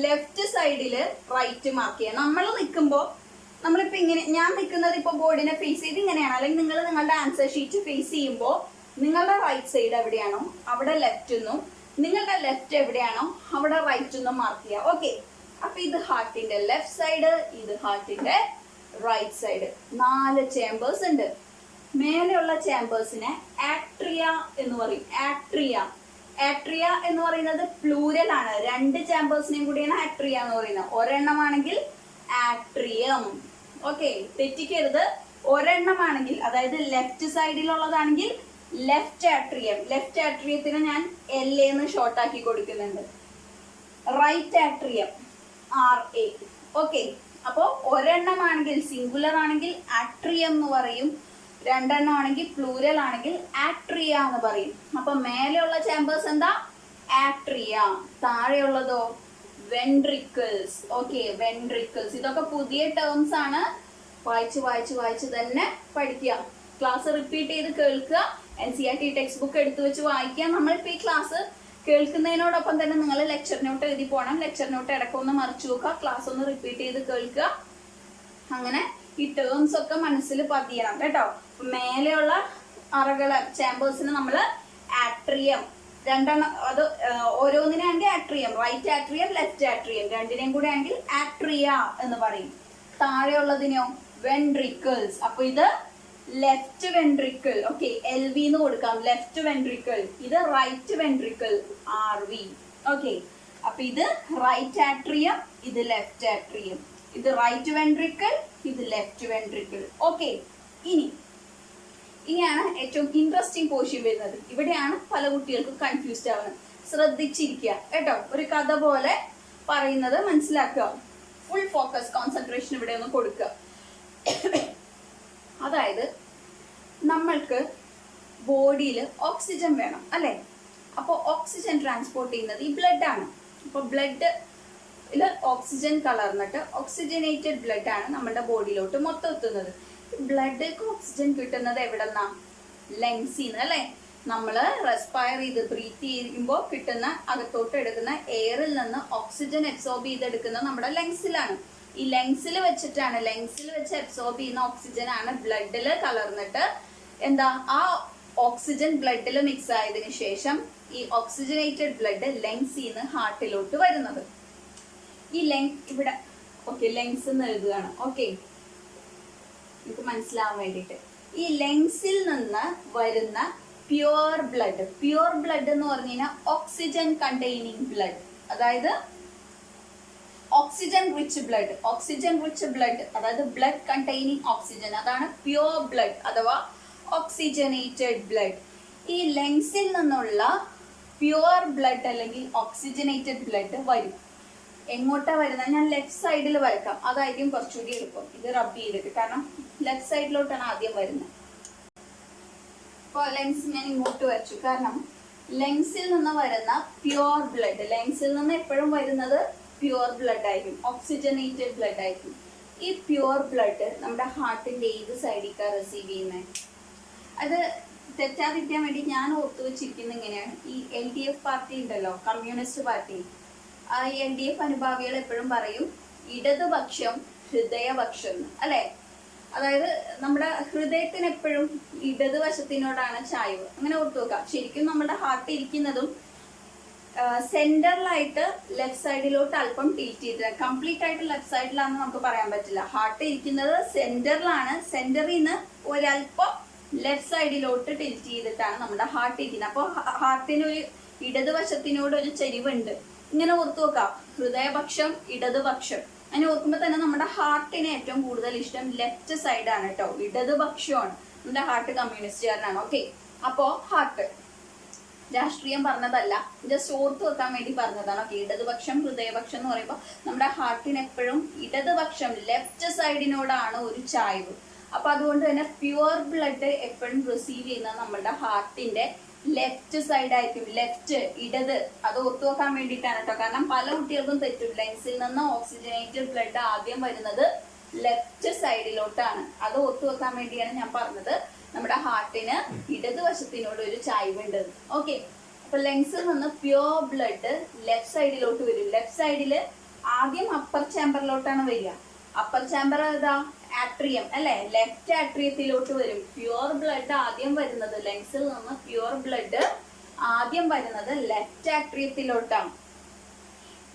ലെഫ്റ്റ് സൈഡിൽ റൈറ്റ് മാർക്ക് ചെയ്യാം. നമ്മൾ നിൽക്കുമ്പോൾ നമ്മളിപ്പോൾ ഇങ്ങനെ, ഞാൻ നിൽക്കുന്നത് ഇപ്പോൾ ബോർഡിനെ ഫേസ് ചെയ്ത് ഇങ്ങനെയാണ്, അല്ലെങ്കിൽ നിങ്ങൾ നിങ്ങളുടെ ആൻസർ ഷീറ്റ് ഫേസ് ചെയ്യുമ്പോൾ നിങ്ങളുടെ റൈറ്റ് സൈഡ് എവിടെയാണോ അവിടെ ലെഫ്റ്റ് എന്നും, നിങ്ങളുടെ ലെഫ്റ്റ് എവിടെയാണോ അവിടെ റൈറ്റ് എന്നും മാർക്ക് ചെയ്യാം. ഓക്കെ, അപ്പൊ ഇത് ഹാർട്ടിന്റെ ലെഫ്റ്റ് സൈഡ്, ഇത് ഹാർട്ടിന്റെ റൈറ്റ് സൈഡ്. 4 ചേമ്പേഴ്സ് ഉണ്ട്. മേലെയുള്ള ചേമ്പേഴ്സിനെ ആട്രിയ എന്ന് പറയും. ആട്രിയ എന്ന് പറയുന്നത് പ്ലൂരൽ ആണ്. 2 ചേമ്പേഴ്സിനെയും കൂടിയാണ് ആട്രിയ എന്ന് പറയുന്നത്. ഒരെണ്ണമാണെങ്കിൽ ആട്രിയം, ഓക്കെ, തെറ്റിക്കരുത്. ഒരെണ്ണമാണെങ്കിൽ, അതായത് ലെഫ്റ്റ് സൈഡിലുള്ളതാണെങ്കിൽ ലെഫ്റ്റ് ആട്രിയം. ലെഫ്റ്റ് ആട്രിയത്തിന് ഞാൻ എൽ എന്ന് ഷോർട്ട് ആക്കി കൊടുക്കുന്നുണ്ട്. Right atrium RA. ഓക്കെ, അപ്പോ ഒരെണ്ണമാണെങ്കിൽ സിംഗുലർ ആണെങ്കിൽ ആട്രിയം എന്ന് പറയും, രണ്ടെണ്ണം ആണെങ്കിൽ പ്ലൂരൽ ആണെങ്കിൽ ആട്രിയ എന്ന് പറയും. അപ്പൊ മേലെയുള്ള ചേമ്പേഴ്സ് എന്താ? ആട്രിയ. താഴെയുള്ളതോ? വെൻട്രിക്കിൾസ്. Okay, ventricles. ഇതൊക്കെ പുതിയ ടേംസ് ആണ്. വായിച്ച് വായിച്ച് വായിച്ച് തന്നെ പഠിക്കുക. ക്ലാസ് റിപ്പീറ്റ് ചെയ്ത് കേൾക്കുക. NCERT ടെക്സ്റ്റ് ബുക്ക് എടുത്തു വെച്ച് വായിക്കുക. നമ്മളിപ്പോ ഈ ക്ലാസ് കേൾക്കുന്നതിനോടൊപ്പം തന്നെ നിങ്ങൾ ലെക്ചർ നോട്ട് എഴുതി പോകണം. ലെക്ചർ നോട്ട് ഇടയ്ക്കൊന്ന് മറിച്ചു നോക്കുക, ക്ലാസ് ഒന്ന് റിപ്പീറ്റ് ചെയ്ത് കേൾക്കുക. അങ്ങനെ ഈ ടേംസ് ഒക്കെ മനസ്സിൽ പതിയണം കേട്ടോ. മേലെയുള്ള അറകള് ചേമ്പേഴ്സിന് നമ്മൾ ആട്രിയം, രണ്ടെണ്ണം, അത് ഓരോന്നിനാണെങ്കിൽ atrium, right atrium, left atrium, രണ്ടിനെയും കൂടെ ആണെങ്കിൽ ആട്രിയ എന്ന് പറയും. താഴെയുള്ളതിനോ? വെൻട്രിക്കിൾസ്. അപ്പൊ ഇത് ലെഫ്റ്റ് വെൻട്രിക്കിൾ. ഓക്കെ, LV എന്ന് കൊടുക്കാം. Left ventricle. ഇത് റൈറ്റ് വെൻട്രിക്കിൾ, RV. ഓക്കെ, അപ്പൊ ഇത് റൈറ്റ് ആട്രിയം, ഇത് ലെഫ്റ്റ് ആട്രിയം. ഇത് റൈറ്റ് വെൻട്രിക്കിൾ, ഇത് ലെഫ്റ്റ് വെൻട്രിക്കിൾ. ഓക്കെ, ഇനിയാണ് ഏറ്റവും ഇൻട്രസ്റ്റിംഗ് പോർഷൻ വരുന്നത്. ഇവിടെയാണ് പല കുട്ടികൾക്കും കൺഫ്യൂസ്ഡ് ആവുന്നത്. ശ്രദ്ധിച്ചിരിക്കുക കേട്ടോ. ഒരു കഥ പോലെ പറയുന്നത് മനസ്സിലാക്കുക. ഫുൾ ഫോക്കസ്, കോൺസെൻട്രേഷൻ ഇവിടെ ഒന്ന് കൊടുക്കുക. അതായത് നമ്മൾക്ക് ബോഡിയിൽ ഓക്സിജൻ വേണം അല്ലെ? അപ്പോൾ ഓക്സിജൻ ട്രാൻസ്പോർട്ട് ചെയ്യുന്നത് ഈ ബ്ലഡ് ആണ്. അപ്പോൾ ബ്ലഡിൽ ഓക്സിജൻ കലർന്നിട്ട് ഓക്സിജനേറ്റഡ് ബ്ലഡ് ആണ് നമ്മുടെ ബോഡിയിലോട്ട് മൊത്തം എത്തുന്നത്. ബ്ലഡിലേക്ക് ഓക്സിജൻ കിട്ടുന്നത് എവിടെന്നാ? ലങ്സിന്ന് അല്ലെ? നമ്മൾ റെസ്പയർ ചെയ്ത് ബ്രീത്ത് ചെയ്യുമ്പോൾ കിട്ടുന്ന, അകത്തോട്ട് എടുക്കുന്ന എയറിൽ നിന്ന് ഓക്സിജൻ അബ്സോർബ് ചെയ്തെടുക്കുന്നത് നമ്മുടെ ലങ്സിലാണ്. ഈ ലങ്സിൽ വെച്ചിട്ടാണ്, ലങ്സിൽ വെച്ച് അബ്സോർബ് ചെയ്യുന്ന ഓക്സിജൻ ആണ് ബ്ലഡിൽ കലർന്നിട്ട് എന്താ, ആ ഓക്സിജൻ ബ്ലഡിൽ മിക്സ് ആയതിനു ശേഷം ഈ ഓക്സിജനേറ്റഡ് ബ്ലഡ് ലങ്സിൽ നിന്ന് ഹാർട്ടിലോട്ട് വരുന്നത്. ഈ ഇവിടെ ഓക്കെ, ലങ്സ് എന്ന് എഴുതുകയാണ്. ഓക്കെ, നിങ്ങൾക്ക് മനസ്സിലാവാൻ വേണ്ടിയിട്ട്. ഈ ലങ്സിൽ നിന്ന് വരുന്ന പ്യുവർ ബ്ലഡ് എന്ന് പറഞ്ഞു കഴിഞ്ഞാൽ ഓക്സിജൻ കണ്ടെയ്നിങ് ബ്ലഡ്, അതായത് ഓക്സിജൻ റിച്ച് ബ്ലഡ്, അതായത് ബ്ലഡ് കണ്ടെയ്നിങ് ഓക്സിജൻ, അതാണ് പ്യുവർ ബ്ലഡ് അഥവാ ഓക്സിജനേറ്റഡ് ബ്ലഡ്. ഈ ലങ്സിൽ നിന്നുള്ള പ്യുവർ ബ്ലഡ് അല്ലെങ്കിൽ ഓക്സിജനേറ്റഡ് ബ്ലഡ് വരും. എങ്ങോട്ടാ വരുന്നത്? ഞാൻ ലെഫ്റ്റ് സൈഡിൽ വരക്കാം, അതായിരിക്കും കുറച്ചുകൂടി എളുപ്പം. ഇത് റബ്ബ് ചെയ്തിട്ട്, കാരണം ലെഫ്റ്റ് സൈഡിലോട്ടാണ് ആദ്യം വരുന്നത്. ഇപ്പോൾ ലെങ്സ് ഞാൻ ഇങ്ങോട്ട് വരച്ചു, കാരണം ലങ്സിൽ നിന്ന് വരുന്ന പ്യുവർ ബ്ലഡ്, ലങ്സിൽ നിന്ന് എപ്പോഴും വരുന്നത് പ്യുവർ ബ്ലഡ് ആയിരിക്കും, ഓക്സിജനേറ്റഡ് ബ്ലഡ് ആയിരിക്കും. ഈ പ്യുവർ ബ്ലഡ് നമ്മുടെ ഹാർട്ടിന്റെ ഏത് സൈഡിലേക്കാണ് റിസീവ് ചെയ്യുന്നത്? അത് തെറ്റാതിരിക്കാൻ വേണ്ടി ഞാൻ ഓർത്തു വെച്ചിരിക്കുന്ന ഇങ്ങനെയാണ്. ഈ LDF പാർട്ടി ഉണ്ടല്ലോ, കമ്മ്യൂണിസ്റ്റ് പാർട്ടി, ആ LDF അനുഭാവികൾ എപ്പോഴും പറയും ഇടതുപക്ഷം ഹൃദയപക്ഷം അല്ലെ? അതായത് നമ്മുടെ ഹൃദയത്തിന് എപ്പോഴും ഇടതുവശത്തിനോടാണ് ചായ്വ്. അങ്ങനെ ഓർത്തു വെക്കാം. ശരിക്കും നമ്മുടെ ഹാർട്ട് ഇരിക്കുന്നതും സെന്ററിലായിട്ട് ലെഫ്റ്റ് സൈഡിലോട്ട് അല്പം ടീറ്റ് ചെയ്തിട്ട്, കംപ്ലീറ്റ് ആയിട്ട് ലെഫ്റ്റ് സൈഡിലാണെന്ന് നമുക്ക് പറയാൻ പറ്റില്ല. ഹാർട്ട് ഇരിക്കുന്നത് സെന്ററിലാണ്. സെന്ററിൽ നിന്ന് ഒരല്പം ലെഫ്റ്റ് സൈഡിലോട്ട് ടിൽറ്റ് ചെയ്തിട്ടാണ് നമ്മുടെ ഹാർട്ട് ഇരിക്കുന്നത്. അപ്പോൾ ഹാർട്ടിന് ഒരു ഇടതുവശത്തിനോട് ഒരു ചെരിവുണ്ട്. ഇങ്ങനെ ഓർത്തു നോക്കാം, ഹൃദയപക്ഷം, ഇടതുപക്ഷം. അങ്ങനെ ഓർക്കുമ്പോൾ തന്നെ നമ്മുടെ ഹാർട്ടിന് ഏറ്റവും കൂടുതൽ ഇഷ്ടം ലെഫ്റ്റ് സൈഡാണ് കേട്ടോ, ഇടതുപക്ഷമാണ്. നമ്മുടെ ഹാർട്ട് കമ്മ്യൂണിസ്റ്റുകാരനാണ്. ഓക്കെ, അപ്പോ ഹാർട്ട് രാഷ്ട്രീയം പറഞ്ഞതല്ല, ജസ്റ്റ് ഓർത്ത് വെക്കാൻ വേണ്ടി പറഞ്ഞതാണ്. ഓക്കെ, ഇടതുപക്ഷം ഹൃദയപക്ഷം എന്ന് പറയുമ്പോൾ നമ്മുടെ ഹാർട്ടിന് എപ്പോഴും ഇടതുപക്ഷം, ലെഫ്റ്റ് സൈഡിനോടാണ് ഒരു ചായ്വ്. അപ്പൊ അതുകൊണ്ട് തന്നെ പ്യുവർ ബ്ലഡ് എപ്പോഴും റിസീവ് ചെയ്യുന്നത് നമ്മുടെ ഹാർട്ടിന്റെ ലെഫ്റ്റ് സൈഡ് ആയിരിക്കും. ലെഫ്റ്റ്, ഇടത്, അത് ഓർത്തു വെക്കാൻ വേണ്ടിയിട്ടാണ് കേട്ടോ. കാരണം പല കുട്ടികൾക്കും തെറ്റും. ലങ്സിൽ നിന്ന് ഓക്സിജനേറ്റഡ് ബ്ലഡ് ആദ്യം വരുന്നത് ലെഫ്റ്റ് സൈഡിലോട്ടാണ്. അത് ഓർത്തു വെക്കാൻ വേണ്ടിയാണ് ഞാൻ പറഞ്ഞത് നമ്മുടെ ഹാർട്ടിന് ഇടതുവശത്തിനോട് ഒരു ചായ്വുണ്ട്. ഓക്കെ, അപ്പൊ ലങ്സിൽ നിന്ന് പ്യുവർ ബ്ലഡ് ലെഫ്റ്റ് സൈഡിലോട്ട് വരും. ലെഫ്റ്റ് സൈഡില് ആദ്യം അപ്പർ ചാമ്പറിലോട്ടാണ് വരിക. അപ്പർ ചാമ്പർ ഏതാ? ആട്രിയം അല്ലെ? ലെഫ്റ്റ് ആട്രിയത്തിലോട്ട് വരും. പ്യുവർ ബ്ലഡ് ആദ്യം വരുന്നത്, ലങ്സിൽ നിന്ന് പ്യുവർ ബ്ലഡ് ആദ്യം വരുന്നത് ലെഫ്റ്റ് ആട്രിയത്തിലോട്ടാണ്.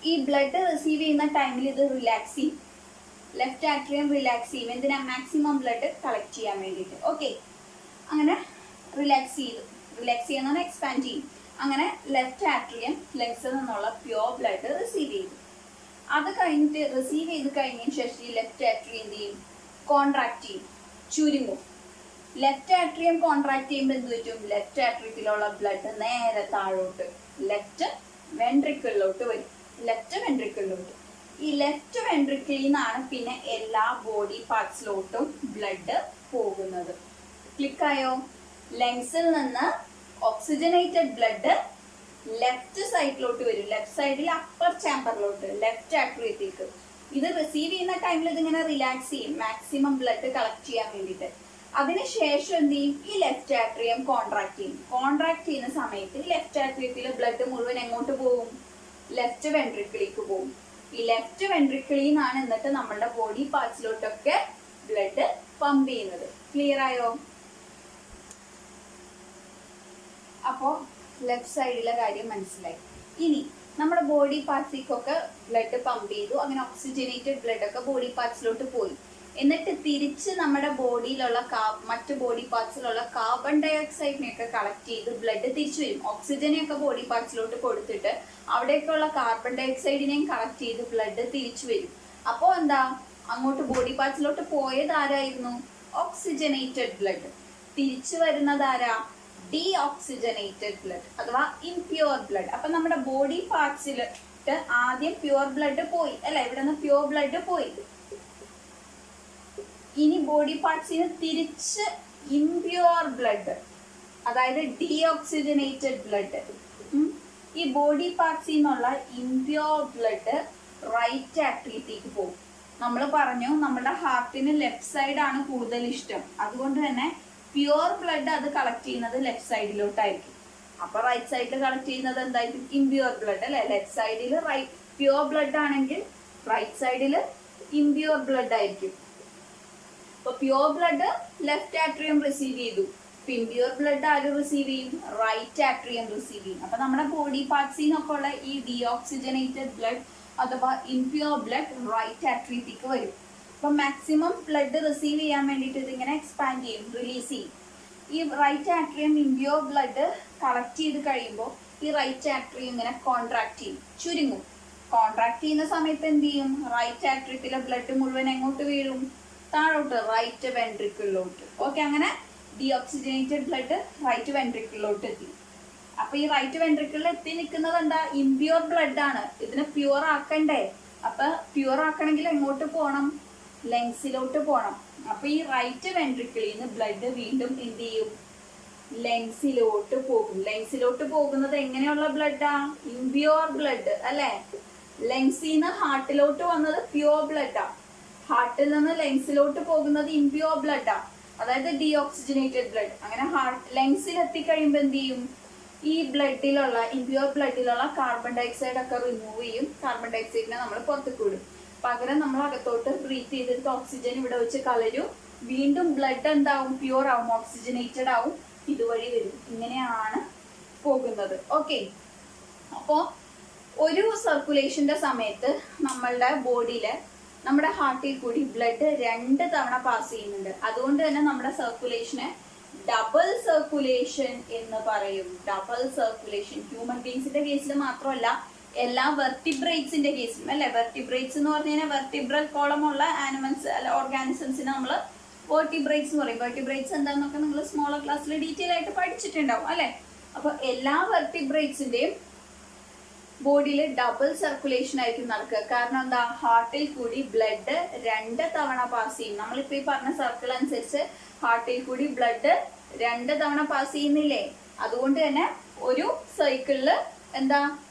ഈ ബ്ലഡ് റിസീവ് ചെയ്യുന്ന ടൈമിൽ ഇത് റിലാക്സ് ചെയ്യും. ലെഫ്റ്റ് ആട്രിയം റിലാക്സ് ചെയ്യും. എന്തിനാ? മാക്സിമം ബ്ലഡ് കളക്ട് ചെയ്യാൻ വേണ്ടിയിട്ട്. ഓക്കെ, അങ്ങനെ റിലാക്സ് ചെയ്യുന്ന എക്സ്പാൻഡ് ചെയ്യും. അങ്ങനെ ലെഫ്റ്റ് ആട്രിയം ലങ്സിൽ നിന്നുള്ള പ്യുവർ ബ്ലഡ് റിസീവ് ചെയ്തു. അത് കഴിഞ്ഞിട്ട് റിസീവ് ചെയ്ത് കഴിഞ്ഞതിന് ശേഷം ഈ ലെഫ്റ്റ് ആട്രിയം എന്ത് ചെയ്യും? കോൺട്രാക്ട് ചെയ്യും, ചുരുങ്ങും. ലെഫ്റ്റ് ആട്രിയം കോൺട്രാക്ട് ചെയ്യുമ്പോൾ എന്ത് പറ്റും? ലെഫ്റ്റ് ആട്രിയത്തിലുള്ള ബ്ലഡ് നേരെ താഴോട്ട് ലെഫ്റ്റ് വെൻട്രിക്കിളിലോട്ട് വരും. ലെഫ്റ്റ് വെൻട്രിക്കിളിലോട്ട്. ഈ ലെഫ്റ്റ് വെൻട്രിക്കിളിൽ നിന്നാണ് പിന്നെ എല്ലാ ബോഡി പാർട്സിലോട്ടും ബ്ലഡ് പോകുന്നത്. ക്ലിക്കായോ? ലങ്സിൽ നിന്ന് ഓക്സിജനേറ്റഡ് ബ്ലഡ് ലെഫ്റ്റ് സൈഡിലോട്ട് വരും. ലെഫ്റ്റ് സൈഡിൽ അപ്പർ ചാമ്പറിലോട്ട്, ലെഫ്റ്റ് ആട്രിയത്തിലേക്ക്. ഇത് റിസീവ് ചെയ്യുന്ന ടൈമിൽ ഇതിങ്ങനെ റിലാക്സ് ചെയ്യും, മാക്സിമം ബ്ലഡ് കളക്ട് ചെയ്യാൻ വേണ്ടിയിട്ട്. അതിനുശേഷം എന്ത് ചെയ്യും? ഈ ലെഫ്റ്റ് ആട്രിയം കോൺട്രാക്ട് ചെയ്യും. കോൺട്രാക്ട് ചെയ്യുന്ന സമയത്ത് ലെഫ്റ്റ് ആട്രിയത്തിലെ ബ്ലഡ് മുഴുവൻ എങ്ങോട്ട് പോകും? ലെഫ്റ്റ് വെൻട്രിക്കിളിലേക്ക് പോകും. ഈ ലെഫ്റ്റ് വെൻട്രിക്കിളിൽ നിന്നാണ് എന്നിട്ട് നമ്മളുടെ ബോഡി പാർട്സിലോട്ടൊക്കെ ബ്ലഡ് പമ്പ് ചെയ്യുന്നത്. ക്ലിയർ ആയോ? അപ്പോ ലെഫ്റ്റ് സൈഡിലെ കാര്യം മനസ്സിലായി. ഇനി നമ്മുടെ ബോഡി പാർട്സിലേക്കൊക്കെ ബ്ലഡ് പമ്പ് ചെയ്തു. അങ്ങനെ ഓക്സിജനേറ്റഡ് ബ്ലഡ് ഒക്കെ ബോഡി പാർട്സിലോട്ട് പോയി. എന്നിട്ട് തിരിച്ച് നമ്മുടെ ബോഡിയിലുള്ള മറ്റു ബോഡി പാർട്സിലുള്ള കാർബൺ ഡൈ ഓക്സൈഡിനെയൊക്കെ കളക്ട് ചെയ്ത് ബ്ലഡ് തിരിച്ചു വരും. ഓക്സിജനെയൊക്കെ ബോഡി പാർട്സിലോട്ട് കൊടുത്തിട്ട് അവിടേക്കുള്ള കാർബൺ ഡൈ ഓക്സൈഡിനെയും കളക്ട് ചെയ്ത് ബ്ലഡ് തിരിച്ചു വരും. അപ്പോ എന്താ? അങ്ങോട്ട് ബോഡി പാർട്സിലോട്ട് പോയത് ആരായിരുന്നു? Oxygenated blood. തിരിച്ചു വരുന്നത് ആരാ? ഡീഓക്സിജനേറ്റഡ് ബ്ലഡ് അഥവാ ഇംപ്യൂർ ബ്ലഡ്. അപ്പൊ നമ്മുടെ ബോഡി പാർട്സിലിട്ട് ആദ്യം പ്യൂർ ബ്ലഡ് പോയി അല്ലെ? ഇവിടെ നിന്ന് പ്യൂർ ബ്ലഡ് പോയി. ഇനി ബോഡി പാർട്സിന് തിരിച്ച് ഇംപ്യൂർ ബ്ലഡ്, അതായത് ഡീഓക്സിജനേറ്റഡ് ബ്ലഡ്. ഈ ബോഡി പാർട്സിൽ നിന്നുള്ള ഇംപ്യൂർ ബ്ലഡ് റൈറ്റ് ആട്രിയത്തിലേക്ക് പോകും. നമ്മൾ പറഞ്ഞു നമ്മുടെ ഹാർട്ടിന് ലെഫ്റ്റ് സൈഡ് ആണ് കൂടുതൽ ഇഷ്ടം. അതുകൊണ്ട് തന്നെ പ്യൂർ ബ്ലഡ് അത് കളക്ട് ചെയ്യുന്നത് ലെഫ്റ്റ് സൈഡിലോട്ടായിരിക്കും. അപ്പൊ റൈറ്റ് സൈഡിൽ കളക്ട് ചെയ്യുന്നത് എന്തായിരിക്കും? ഇംപ്യൂർ ബ്ലഡ് അല്ലെ? ലെഫ്റ്റ് സൈഡിൽ പ്യൂർ ബ്ലഡ് ആണെങ്കിൽ റൈറ്റ് സൈഡിൽ ഇംപ്യൂർ ബ്ലഡ് ആയിരിക്കും. അപ്പൊ pure blood left atrium receive ചെയ്തു. ഇംപ്യൂർ ബ്ലഡ് ആര് റിസീവ് ചെയ്യും? റൈറ്റ് ആട്രിയം റിസീവ് ചെയ്യും. അപ്പൊ നമ്മുടെ ബോഡി പാർട്സിൽ നിന്നൊക്കെ ഉള്ള ഈ ഡീഓക്സിജനേറ്റഡ് ബ്ലഡ് അഥവാ ഇംപ്യൂർ ബ്ലഡ് റൈറ്റ് ആട്രിയത്തിലേക്ക് വരും. അപ്പൊ മാക്സിമം ബ്ലഡ് റിസീവ് ചെയ്യാൻ വേണ്ടിയിട്ട് ഇതിങ്ങനെ എക്സ്പാൻഡ് ചെയ്യും, റിലീസ് ചെയ്യും. ഈ right atrium impure blood collect ചെയ്ത് കഴിയുമ്പോൾ ഈ റൈറ്റ് ആട്രിയം ഇങ്ങനെ കോൺട്രാക്ട് ചെയ്യും, ചുരുങ്ങും. കോൺട്രാക്ട് ചെയ്യുന്ന സമയത്ത് എന്ത് ചെയ്യും? റൈറ്റ് ആട്രിയത്തിലെ ബ്ലഡ് മുഴുവൻ എങ്ങോട്ട് വീഴും? താഴോട്ട്, റൈറ്റ് വെൻട്രിക്കിളിലോട്ട്. ഓക്കെ, അങ്ങനെ ഡീഓക്സിജനേറ്റഡ് ബ്ലഡ് റൈറ്റ് വെൻട്രിക്കിളിലോട്ട് എത്തി. അപ്പൊ ഈ റൈറ്റ് വെൻട്രിക്കിളിൽ എത്തി നിൽക്കുന്നത് എന്താ? ഇംപ്യൂർ ബ്ലഡ് ആണ്. ഇതിനെ പ്യൂർ ആക്കണ്ടേ? അപ്പൊ പ്യൂർ ആക്കണമെങ്കിൽ എങ്ങോട്ട് പോകണം? ലങ്സിലോട്ട് പോകണം. അപ്പൊ ഈ റൈറ്റ് വെൻട്രിക്കിളിൽ നിന്ന് ബ്ലഡ് വീണ്ടും എന്ത് ചെയ്യും? ലങ്സിലോട്ട് പോകും. ലങ്സിലോട്ട് പോകുന്നത് എങ്ങനെയുള്ള ബ്ലഡാ? ഇംപ്യൂർ ബ്ലഡ് അല്ലെ? ലങ്സിൽ നിന്ന് ഹാർട്ടിലോട്ട് വന്നത് പ്യൂർ ബ്ലഡാ. ഹാർട്ടിൽ നിന്ന് ലങ്സിലോട്ട് പോകുന്നത് ഇംപ്യൂർ ബ്ലഡാ, അതായത് ഡീഓക്സിജനേറ്റഡ് ബ്ലഡ്. അങ്ങനെ ലങ്സിൽ എത്തിക്കഴിയുമ്പോൾ എന്ത് ചെയ്യും? ഈ ബ്ലഡിലുള്ള ഇംപ്യൂർ ബ്ലഡിലുള്ള കാർബൺ ഡയോക്സൈഡ് ഒക്കെ റിമൂവ് ചെയ്യും. കാർബൺ ഡയോക്സൈഡിനെ നമ്മൾ പുറത്തേക്ക് വിടും. പകരം നമ്മൾ അകത്തോട്ട് ബ്രീത്ത് ചെയ്തിട്ട് ഓക്സിജൻ ഇവിടെ വെച്ച് കളരും. വീണ്ടും ബ്ലഡ് എന്താവും? പ്യൂർ ആവും, ഓക്സിജനേറ്റഡ് ആവും, ഇതുവഴി വരും. ഇങ്ങനെയാണ് പോകുന്നത്. ഓക്കെ, അപ്പോ ഒരു സർക്കുലേഷന്റെ സമയത്ത് നമ്മളുടെ ബോഡിയില് നമ്മുടെ ഹാർട്ടിൽ കൂടി ബ്ലഡ് 2 തവണ പാസ് ചെയ്യുന്നുണ്ട്. അതുകൊണ്ട് തന്നെ നമ്മുടെ സർക്കുലേഷനെ ഡബിൾ സർക്കുലേഷൻ എന്ന് പറയും. ഡബിൾ സർക്കുലേഷൻ ഹ്യൂമൻ ബീങ്സിന്റെ കേസിൽ മാത്രമല്ല, എല്ലാ വെർട്ടിബ്രേറ്റ്സിന്റെ കേസിലും അല്ലെ? വെർട്ടിബ്രേറ്റ്സ് എന്ന് പറഞ്ഞു കഴിഞ്ഞാൽ വെർട്ടിബ്രൽ കോളം ഉള്ള ആനിമൽസ് അല്ല ഓർഗാനിസംസിനെ നമ്മൾ വെർട്ടിബ്രേറ്റ്സ് എന്ന് പറയും. വെർട്ടിബ്രേറ്റ്സ് എന്താണെന്നൊക്കെ നിങ്ങൾ സ്മോളർ ക്ലാസ്സിൽ ഡീറ്റെയിൽ ആയിട്ട് പഠിച്ചിട്ടുണ്ടാവും അല്ലെ? അപ്പൊ എല്ലാ വെർട്ടിബ്രേറ്റ്സിന്റെയും ബോഡിയിൽ ഡബിൾ സർക്കുലേഷൻ ആയിരിക്കും നടക്കുക. കാരണം എന്താ? ഹാർട്ടിൽ കൂടി ബ്ലഡ് 2 തവണ പാസ് ചെയ്യും. നമ്മളിപ്പോ ഈ പറഞ്ഞ സർക്കിൾ അനുസരിച്ച് ഹാർട്ടിൽ കൂടി ബ്ലഡ് 2 തവണ പാസ് ചെയ്യുന്നില്ലേ? അതുകൊണ്ട് തന്നെ ഒരു സൈക്കിളില് എന്താ?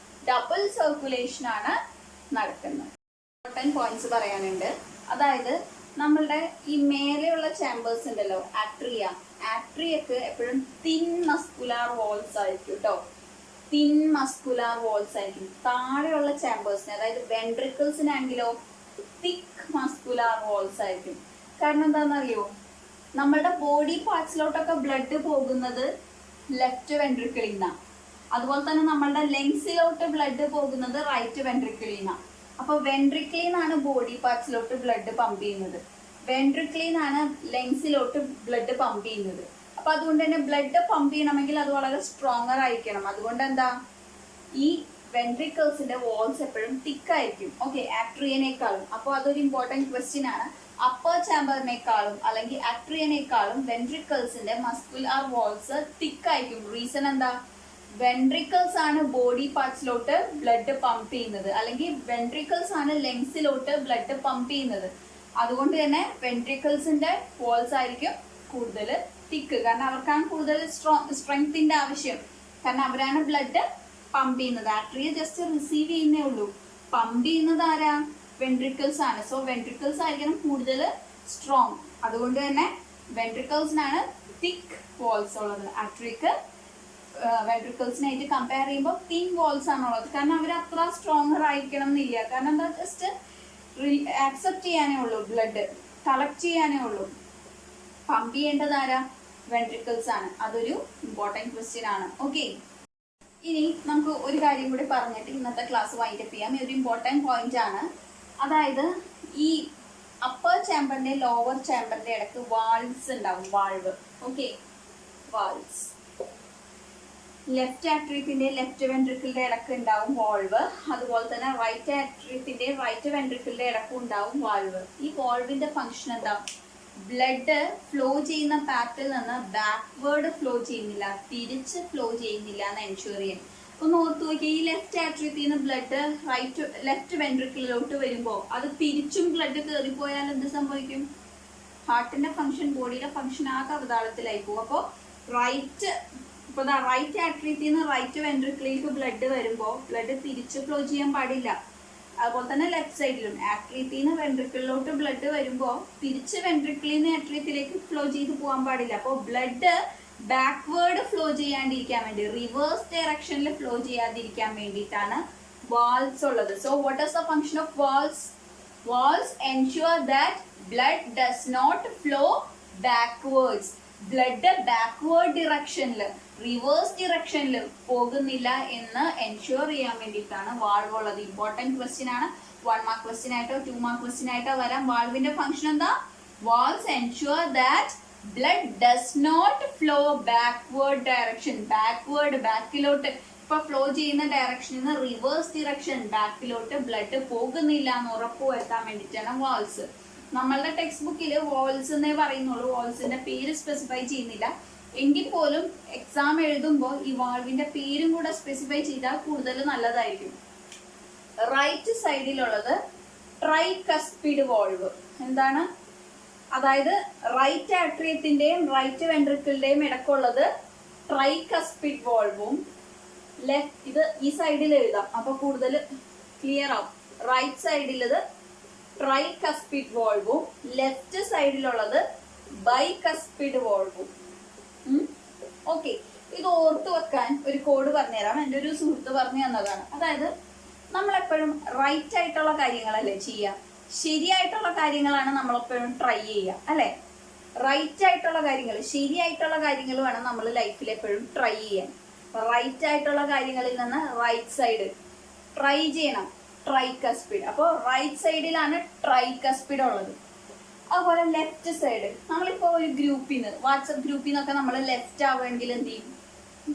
ഡബിൾ സർക്കുലേഷൻ ആണ് നടക്കുന്നത്. ഇമ്പോർട്ടന്റ് പോയിന്റ്സ് പറയാനുണ്ട്. അതായത് നമ്മളുടെ ഈ മേലെയുള്ള ചാമ്പേഴ്സ് ഉണ്ടല്ലോ, ആട്രിയക്ക് എപ്പോഴും തിൻ മസ്കുലാർ വോൾസ് ആയിരിക്കും കേട്ടോ. തിൻ മസ്കുലാർ വോൾസ് ആയിരിക്കും. താഴെയുള്ള ചാമ്പേഴ്സിന്, അതായത് വെൻട്രിക്കിൾസിനാണെങ്കിലോ തിക്ക് മസ്കുലാർ വോൾസ് ആയിരിക്കും. കാരണം എന്താണെന്നറിയോ? നമ്മളുടെ ബോഡി പാർട്സിലോട്ടൊക്കെ ബ്ലഡ് പോകുന്നത് ലെഫ്റ്റ് വെൻട്രിക്കിളിൽ നിന്നാണ്. അതുപോലെ തന്നെ നമ്മളുടെ ലങ്സിലോട്ട് ബ്ലഡ് പോകുന്നത് റൈറ്റ് വെൻട്രിക്കിളിൽ നിന്നാണ്. അപ്പൊ വെൻട്രിക്കിളിൽ നിന്നാണ് ബോഡി പാർട്സിലോട്ട് ബ്ലഡ് പമ്പ് ചെയ്യുന്നത്, വെൻട്രിക്കിളിൽ നിന്നാണ് ലങ്സിലോട്ട് ബ്ലഡ് പമ്പ് ചെയ്യുന്നത്. അപ്പൊ അതുകൊണ്ട് തന്നെ ബ്ലഡ് പമ്പ് ചെയ്യണമെങ്കിൽ അത് വളരെ സ്ട്രോങ്ങർ ആയിരിക്കണം. അതുകൊണ്ട് എന്താ? ഈ വെൻട്രിക്കിൾസിന്റെ വാൾസ് എപ്പോഴും തിക്ക് ആയിരിക്കും. ഓക്കെ, ആട്രിയനേക്കാളും. അപ്പോൾ അതൊരു ഇമ്പോർട്ടന്റ് ക്വസ്റ്റ്യൻ ആണ്. അപ്പർ ചാമ്പറിനേക്കാളും അല്ലെങ്കിൽ ആട്രിയനേക്കാളും വെൻട്രിക്കിൾസിന്റെ മസ്കുലാർ വാൾസ് തിക്ക് ആയിരിക്കും. റീസൺ എന്താ? വെൻട്രിക്കിൾസ് ആണ് ബോഡി പാർട്സിലോട്ട് ബ്ലഡ് പമ്പ് ചെയ്യുന്നത്, അല്ലെങ്കിൽ വെൻട്രിക്കിൾസ് ആണ് ലങ്സിലോട്ട് ബ്ലഡ് പമ്പ് ചെയ്യുന്നത്. അതുകൊണ്ട് തന്നെ വെൻട്രിക്കിൾസിന്റെ വാൾസ് ആയിരിക്കും കൂടുതൽ തിക്ക്. കാരണം അവർക്കാണ് കൂടുതൽ സ്ട്രെങ്ത്തിന്റെ ആവശ്യം. കാരണം അവരാണ് ബ്ലഡ് പമ്പ് ചെയ്യുന്നത്. ആട്രിയ ജസ്റ്റ് റിസീവ് ചെയ്യുന്നേ ഉള്ളൂ. പമ്പ് ചെയ്യുന്നത് ആരാ? വെൻട്രിക്കിൾസ് ആണ്. സോ വെൻട്രിക്കിൾസ് ആയിരിക്കണം കൂടുതൽ സ്ട്രോങ്. അതുകൊണ്ട് തന്നെ വെൻട്രിക്കിൾസിനാണ് തിക്ക് വാൾസ് ഉള്ളത്. ആട്രിക്ക് വെൻട്രിക്കിൾസിനായിട്ട് കമ്പയർ ചെയ്യുമ്പോൾ തിൻ വാൾസ് ആണുള്ളത്. കാരണം അവർ അത്ര സ്ട്രോങ്ങർ ആയിരിക്കണം എന്നില്ല. കാരണം എന്താ? ജസ്റ്റ് ആക്സെപ്റ്റ് ചെയ്യാനേ ഉള്ളൂ, ബ്ലഡ് കളക്ട് ചെയ്യാനേ ഉള്ളൂ. പമ്പ് ചെയ്യേണ്ടത് ആരാ? വെൻട്രിക്കിൾസ് ആണ്. അതൊരു ഇമ്പോർട്ടന്റ് ക്വസ്റ്റ്യൻ ആണ്. ഓക്കെ, ഇനി നമുക്ക് ഒരു കാര്യം കൂടി പറഞ്ഞിട്ട് ഇന്നത്തെ ക്ലാസ് വൈൻഡ് അപ്പ് ചെയ്യാം. ഒരു ഇമ്പോർട്ടന്റ് പോയിന്റ് ആണ്. അതായത് ഈ അപ്പർ ചാമ്പറിന്റെ ലോവർ ചാമ്പറിന്റെ ഇടയ്ക്ക് വാൾവ്സ് ഉണ്ടാവും. വാൾവ്. Okay, valves. ലെഫ്റ്റ് ആട്രിയത്തിന്റെ ലെഫ്റ്റ് വെൻട്രിക്കിളിന്റെ ഇടയ്ക്ക് ഉണ്ടാവും വാൾവ്. അതുപോലെ തന്നെ റൈറ്റ് ആട്രിയത്തിന്റെ റൈറ്റ് വെൻട്രിക്കിളിന്റെ ഇടയ്ക്കും ഉണ്ടാവും വാൾവ്. ഈ വാൾവിന്റെ ഫംഗ്ഷൻ എന്താ? ബ്ലഡ് ഫ്ലോ ചെയ്യുന്ന പാത്തിൽ നിന്ന് ബാക്ക്വേർഡ് ഫ്ലോ ചെയ്യുന്നില്ല, തിരിച്ച് ഫ്ലോ ചെയ്യുന്നില്ല എന്ന് എൻഷുർ ചെയ്യും. ഒന്ന് ഓർത്ത് നോക്കിയാൽ ഈ ലെഫ്റ്റ് ആട്രിയത്തിൽ നിന്ന് ബ്ലഡ് ലെഫ്റ്റ് വെൻട്രിക്കിളിലോട്ട് വരുമ്പോൾ അത് തിരിച്ചും ബ്ലഡ് കയറിപ്പോയാൽ എന്ത് സംഭവിക്കും? ഹാർട്ടിന്റെ ഫംഗ്ഷൻ, ബോഡിയുടെ ഫംഗ്ഷൻ ആകെ അവതാളത്തിലായി പോകും. അപ്പോൾ റൈറ്റ് ആട്രിയത്തിൽ നിന്ന് റൈറ്റ് വെൻട്രിക്കിളിലേക്ക് ബ്ലഡ് വരുമ്പോൾ ബ്ലഡ് തിരിച്ച് ഫ്ലോ ചെയ്യാൻ പാടില്ല. അതുപോലെ തന്നെ ലെഫ്റ്റ് സൈഡിലും ആട്രിയത്തിൽ നിന്ന് വെൻട്രിക്കിളിലോട്ട് ബ്ലഡ് വരുമ്പോൾ തിരിച്ച് വെൻട്രിക്കിളിൽ നിന്ന് ആട്രിയത്തിലേക്ക് ഫ്ലോ ചെയ്ത് പോകാൻ പാടില്ല. അപ്പോൾ ബ്ലഡ് ബാക്ക്വേർഡ് ഫ്ലോ ചെയ്യാണ്ടിരിക്കാൻ വേണ്ടി, റിവേഴ്സ് ഡയറക്ഷനിൽ ഫ്ലോ ചെയ്യാതിരിക്കാൻ വേണ്ടിയിട്ടാണ് വാൾസ് ഉള്ളത്. So what is the function of valves? Valves ensure that blood does not flow backwards. Blood backward ഡിറക്ഷനിൽ, റിവേഴ്സ് ഡിറക്ഷനിൽ പോകുന്നില്ല എന്ന് എൻഷുർ ചെയ്യാൻ വേണ്ടിയിട്ടാണ് വാൾവ് ഉള്ളത്. ഇമ്പോർട്ടന്റ് ക്വസ്റ്റ്യൻ ആണ്. 1 മാർക്ക് ക്വസ്റ്റ്യൻ ആയിട്ടോ 2 മാർക്ക് ക്വസ്റ്റ്യൻ ആയിട്ടോ വരാം. വാൾവിന്റെ ഫംഗ്ഷൻ എന്താ? Valves ensure that blood does not flow backward direction. Backward, ബാക്കിലോട്ട് ഇപ്പൊ ഫ്ലോ ചെയ്യുന്ന ഡയറക്ഷനിൽ നിന്ന് റിവേഴ്സ് ഡിറക്ഷൻ, ബാക്കിലോട്ട് ബ്ലഡ് പോകുന്നില്ല എന്ന് ഉറപ്പുവരുത്താൻ വേണ്ടിയിട്ടാണ് വാൾസ്. നമ്മളുടെ ടെക്സ്റ്റ് ബുക്കിൽ വാൾസ് എന്നേ പറയുന്നുള്ളൂ, വാൾസിന്റെ പേര് സ്പെസിഫൈ ചെയ്യുന്നില്ല. എങ്കിൽ പോലും എക്സാം എഴുതുമ്പോൾ ഈ വാൾവിന്റെ പേരും കൂടെ സ്പെസിഫൈ ചെയ്താൽ കൂടുതൽ നല്ലതായിരിക്കും. റൈറ്റ് സൈഡിലുള്ളത് ട്രൈകസ്പിഡ് വാൾവ്. എന്താണ്? അതായത് റൈറ്റ് ആട്രിയത്തിന്റെയും റൈറ്റ് വെൻട്രിക്കിളിന്റെയും ഇടക്കുള്ളത് ട്രൈകസ്പിഡ് വാൾവും. ഇത് ഈ സൈഡിൽ എഴുതാം, അപ്പൊ കൂടുതൽ ക്ലിയർ ആവും. റൈറ്റ് സൈഡിലത് ട്രൈകസ്പിഡ് വാൾവും ലെഫ്റ്റ് സൈഡിലുള്ളത് ബൈകസ്പിഡ് വാൾവും. ഓക്കെ, ഇത് ഓർത്ത് വെക്കാൻ ഒരു കോഡ് പറഞ്ഞുതരാം. എൻ്റെ ഒരു സുഹൃത്ത് പറഞ്ഞു തന്നതാണ്. അതായത് നമ്മളെപ്പോഴും റൈറ്റ് ആയിട്ടുള്ള കാര്യങ്ങളല്ലേ ചെയ്യുക, ശരിയായിട്ടുള്ള കാര്യങ്ങളാണ് നമ്മളെപ്പോഴും ട്രൈ ചെയ്യുക, അല്ലെ? റൈറ്റ് ആയിട്ടുള്ള കാര്യങ്ങൾ, ശരിയായിട്ടുള്ള കാര്യങ്ങൾ വേണം നമ്മൾ ലൈഫിൽ എപ്പോഴും ട്രൈ ചെയ്യാൻ. റൈറ്റ് ആയിട്ടുള്ള കാര്യങ്ങളിൽ നിന്ന് റൈറ്റ് സൈഡ് ട്രൈ ചെയ്യണം. ട്രൈകസ്പിഡ്. അപ്പോൾ റൈറ്റ് സൈഡിലാണ് ട്രൈകസ്പിഡ് ഉള്ളത്. അതുപോലെ ലെഫ്റ്റ് സൈഡ്, നമ്മളിപ്പോ ഒരു ഗ്രൂപ്പിൽ നിന്ന്, വാട്സപ്പ് ഗ്രൂപ്പിൽ നിന്നൊക്കെ നമ്മൾ ലെഫ്റ്റ് ആവുമെങ്കിൽ എന്ത് ചെയ്യും?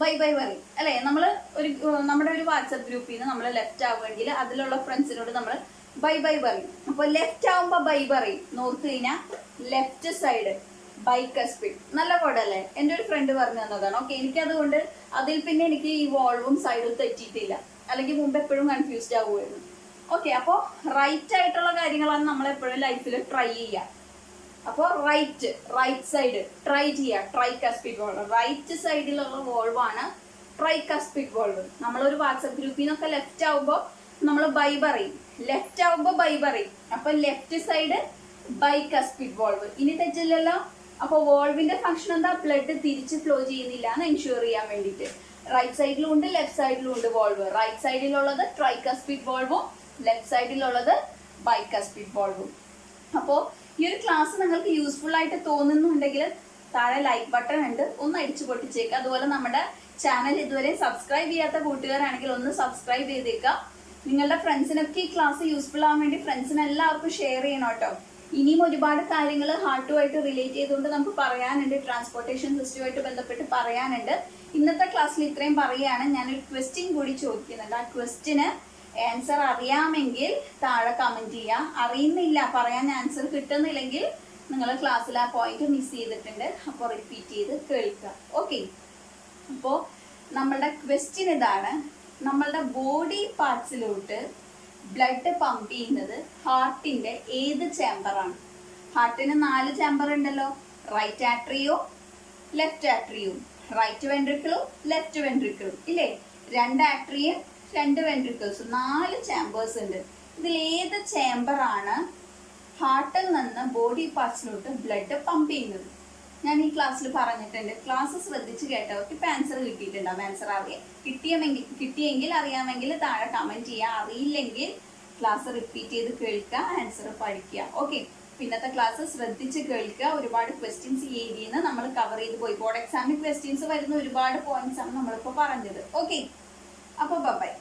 ബൈ ബൈ പറയും, അല്ലെ? നമ്മുടെ ഒരു വാട്സപ്പ് ഗ്രൂപ്പിൽ നിന്ന് നമ്മൾ ലെഫ്റ്റ് ആവുമെങ്കിൽ അതിലുള്ള ഫ്രണ്ട്സിനോട് നമ്മൾ ബൈ ബൈ പറയും. അപ്പൊ ലെഫ്റ്റ് ആവുമ്പോ ബൈ പറയും. നോർത്ത് കഴിഞ്ഞാൽ ലെഫ്റ്റ് സൈഡ് ബൈകസ്പിഡ്. നല്ല കോഡല്ലേ? എൻ്റെ ഒരു ഫ്രണ്ട് പറഞ്ഞു തന്നതാണ്. ഓക്കെ, എനിക്കതുകൊണ്ട് അതിൽ പിന്നെ എനിക്ക് ഈ വാൾവും സൈഡും തെറ്റിയിട്ടില്ല, അല്ലെങ്കിൽ മുമ്പ് എപ്പോഴും കൺഫ്യൂസ്ഡ് ആവുമായിരുന്നു. ഓക്കെ, അപ്പോൾ റൈറ്റ് ആയിട്ടുള്ള കാര്യങ്ങളാണ് നമ്മൾ എപ്പോഴും ലൈഫിൽ ട്രൈ ചെയ്യുക. അപ്പോൾ റൈറ്റ് സൈഡ് ട്രൈ ചെയ്യുക. Tricuspid valve. റൈറ്റ് സൈഡിലുള്ള വാൾവാണ് ട്രൈകസ്പിഡ് വാൾവ്. നമ്മളൊരു വാട്സപ്പ് ഗ്രൂപ്പിൽ നിന്നൊക്കെ ലെഫ്റ്റ് ആവുമ്പോൾ നമ്മൾ ബൈ പറയും, ലെഫ്റ്റ് ആവുമ്പോൾ ബൈ പറയും. അപ്പൊ ലെഫ്റ്റ് സൈഡ് ബൈകസ്പിഡ് വാൾവ്. ഇനി തെറ്റില്ലല്ലോ. അപ്പോൾ വാൾവിന്റെ ഫംഗ്ഷൻ എന്താ? ബ്ലഡ് തിരിച്ച് ഫ്ലോ ചെയ്യുന്നില്ല എന്ന് എൻഷുർ ചെയ്യാൻ വേണ്ടിയിട്ട്. റൈറ്റ് സൈഡിലും ഉണ്ട് ലെഫ്റ്റ് സൈഡിലും ഉണ്ട് വാൾവ്. റൈറ്റ് സൈഡിലുള്ളത് ട്രൈകസ്പിഡ് വാൾവും ലെഫ്റ്റ് സൈഡിലുള്ളത് ബൈകസ്പിഡ് വാൾവും. അപ്പോൾ ഈ ഒരു ക്ലാസ് നിങ്ങൾക്ക് യൂസ്ഫുൾ ആയിട്ട് തോന്നുന്നുണ്ടെങ്കിൽ താഴെ ലൈക്ക് ബട്ടൺ ഉണ്ട്, ഒന്ന് അടിച്ചു പൊട്ടിച്ചേക്കുക. അതുപോലെ നമ്മുടെ ചാനൽ ഇതുവരെ സബ്സ്ക്രൈബ് ചെയ്യാത്ത കൂട്ടുകാരാണെങ്കിൽ ഒന്ന് സബ്സ്ക്രൈബ് ചെയ്തേക്കുക. നിങ്ങളുടെ ഫ്രണ്ട്സിനൊക്കെ ഈ ക്ലാസ് യൂസ്ഫുൾ ആവാൻ വേണ്ടി ഫ്രണ്ട്സിന് എല്ലാവർക്കും ഷെയർ ചെയ്യണം കേട്ടോ. ഇനിയും ഒരുപാട് കാര്യങ്ങൾ ഹാർട്ടുമായിട്ട് റിലേറ്റ് ചെയ്തുകൊണ്ട് നമുക്ക് പറയാനുണ്ട്, ട്രാൻസ്പോർട്ടേഷൻ സിസ്റ്റവുമായിട്ട് ബന്ധപ്പെട്ട് പറയാനുണ്ട്. ഇന്നത്തെ ക്ലാസ്സിൽ ഇത്രയും പറയുകയാണ്. ഞാനൊരു ക്വസ്റ്റ്യൻ കൂടി ചോദിക്കുന്നുണ്ട്. ആ ക്വസ്റ്റ്യന് ആൻസർ അറിയാമെങ്കിൽ താഴെ കമന്റ് ചെയ്യുക. അറിയുന്നില്ല, പറയാൻ ആൻസർ കിട്ടുന്നില്ലെങ്കിൽ നിങ്ങൾ ക്ലാസ്സിൽ ആ പോയിന്റ് മിസ് ചെയ്തിട്ടുണ്ട്, അപ്പോൾ റിപ്പീറ്റ് ചെയ്ത് കേൾക്കുക. ഓക്കെ, അപ്പോൾ നമ്മളുടെ ക്വസ്റ്റ്യൻ ഇതാണ്. നമ്മളുടെ ബോഡി പാർട്സിലോട്ട് ബ്ലഡ് പമ്പ് ചെയ്യുന്നത് ഹാർട്ടിന്റെ ഏത് ചേമ്പറാണ്? ഹാർട്ടിന് 4 ചേമ്പർ ഉണ്ടല്ലോ. റൈറ്റ് ആട്രിയോ, ലെഫ്റ്റ് ആട്രിയോ, റൈറ്റ് വെൻട്രിക്കിളും ലെഫ്റ്റ് വെൻട്രിക്കിളും ഇല്ലേ? 2 ആട്രിയും 2 വെൻട്രിക്കിൾസും, 4 ചേമ്പേഴ്സ് ഉണ്ട്. ഇതിൽ ഏത് ചേമ്പറാണ് ഹാർട്ടിൽ നിന്ന് ബോഡി പാർട്സിലോട്ട് ബ്ലഡ് പമ്പ് ചെയ്യുന്നത്? ഞാൻ ഈ ക്ലാസ്സിൽ പറഞ്ഞിട്ടുണ്ട്. ക്ലാസ് ശ്രദ്ധിച്ച് കേട്ടവർക്ക് ഇപ്പം ആൻസർ കിട്ടിയിട്ടുണ്ടാവും. ആൻസർ കിട്ടിയെങ്കിൽ അറിയാമെങ്കിൽ താഴെ കമന്റ് ചെയ്യുക. അറിയില്ലെങ്കിൽ ക്ലാസ് റിപ്പീറ്റ് ചെയ്ത് കേൾക്കുക, ആൻസർ പഠിക്കുക. ഓക്കെ, പിന്നത്തെ ക്ലാസ് ശ്രദ്ധിച്ച് കേൾക്കുക. ഒരുപാട് ക്വസ്റ്റ്യൻസ് ഈ ഏരിയയിൽ നിന്ന് നമ്മൾ കവർ ചെയ്ത് പോയി. ബോർഡ് എക്സാമിന് ക്വസ്റ്റ്യൻസ് വരുന്ന ഒരുപാട് പോയിന്റ്സ് ആണ് നമ്മളിപ്പോൾ പറഞ്ഞത്. ഓക്കെ, അപ്പോൾ ബൈ.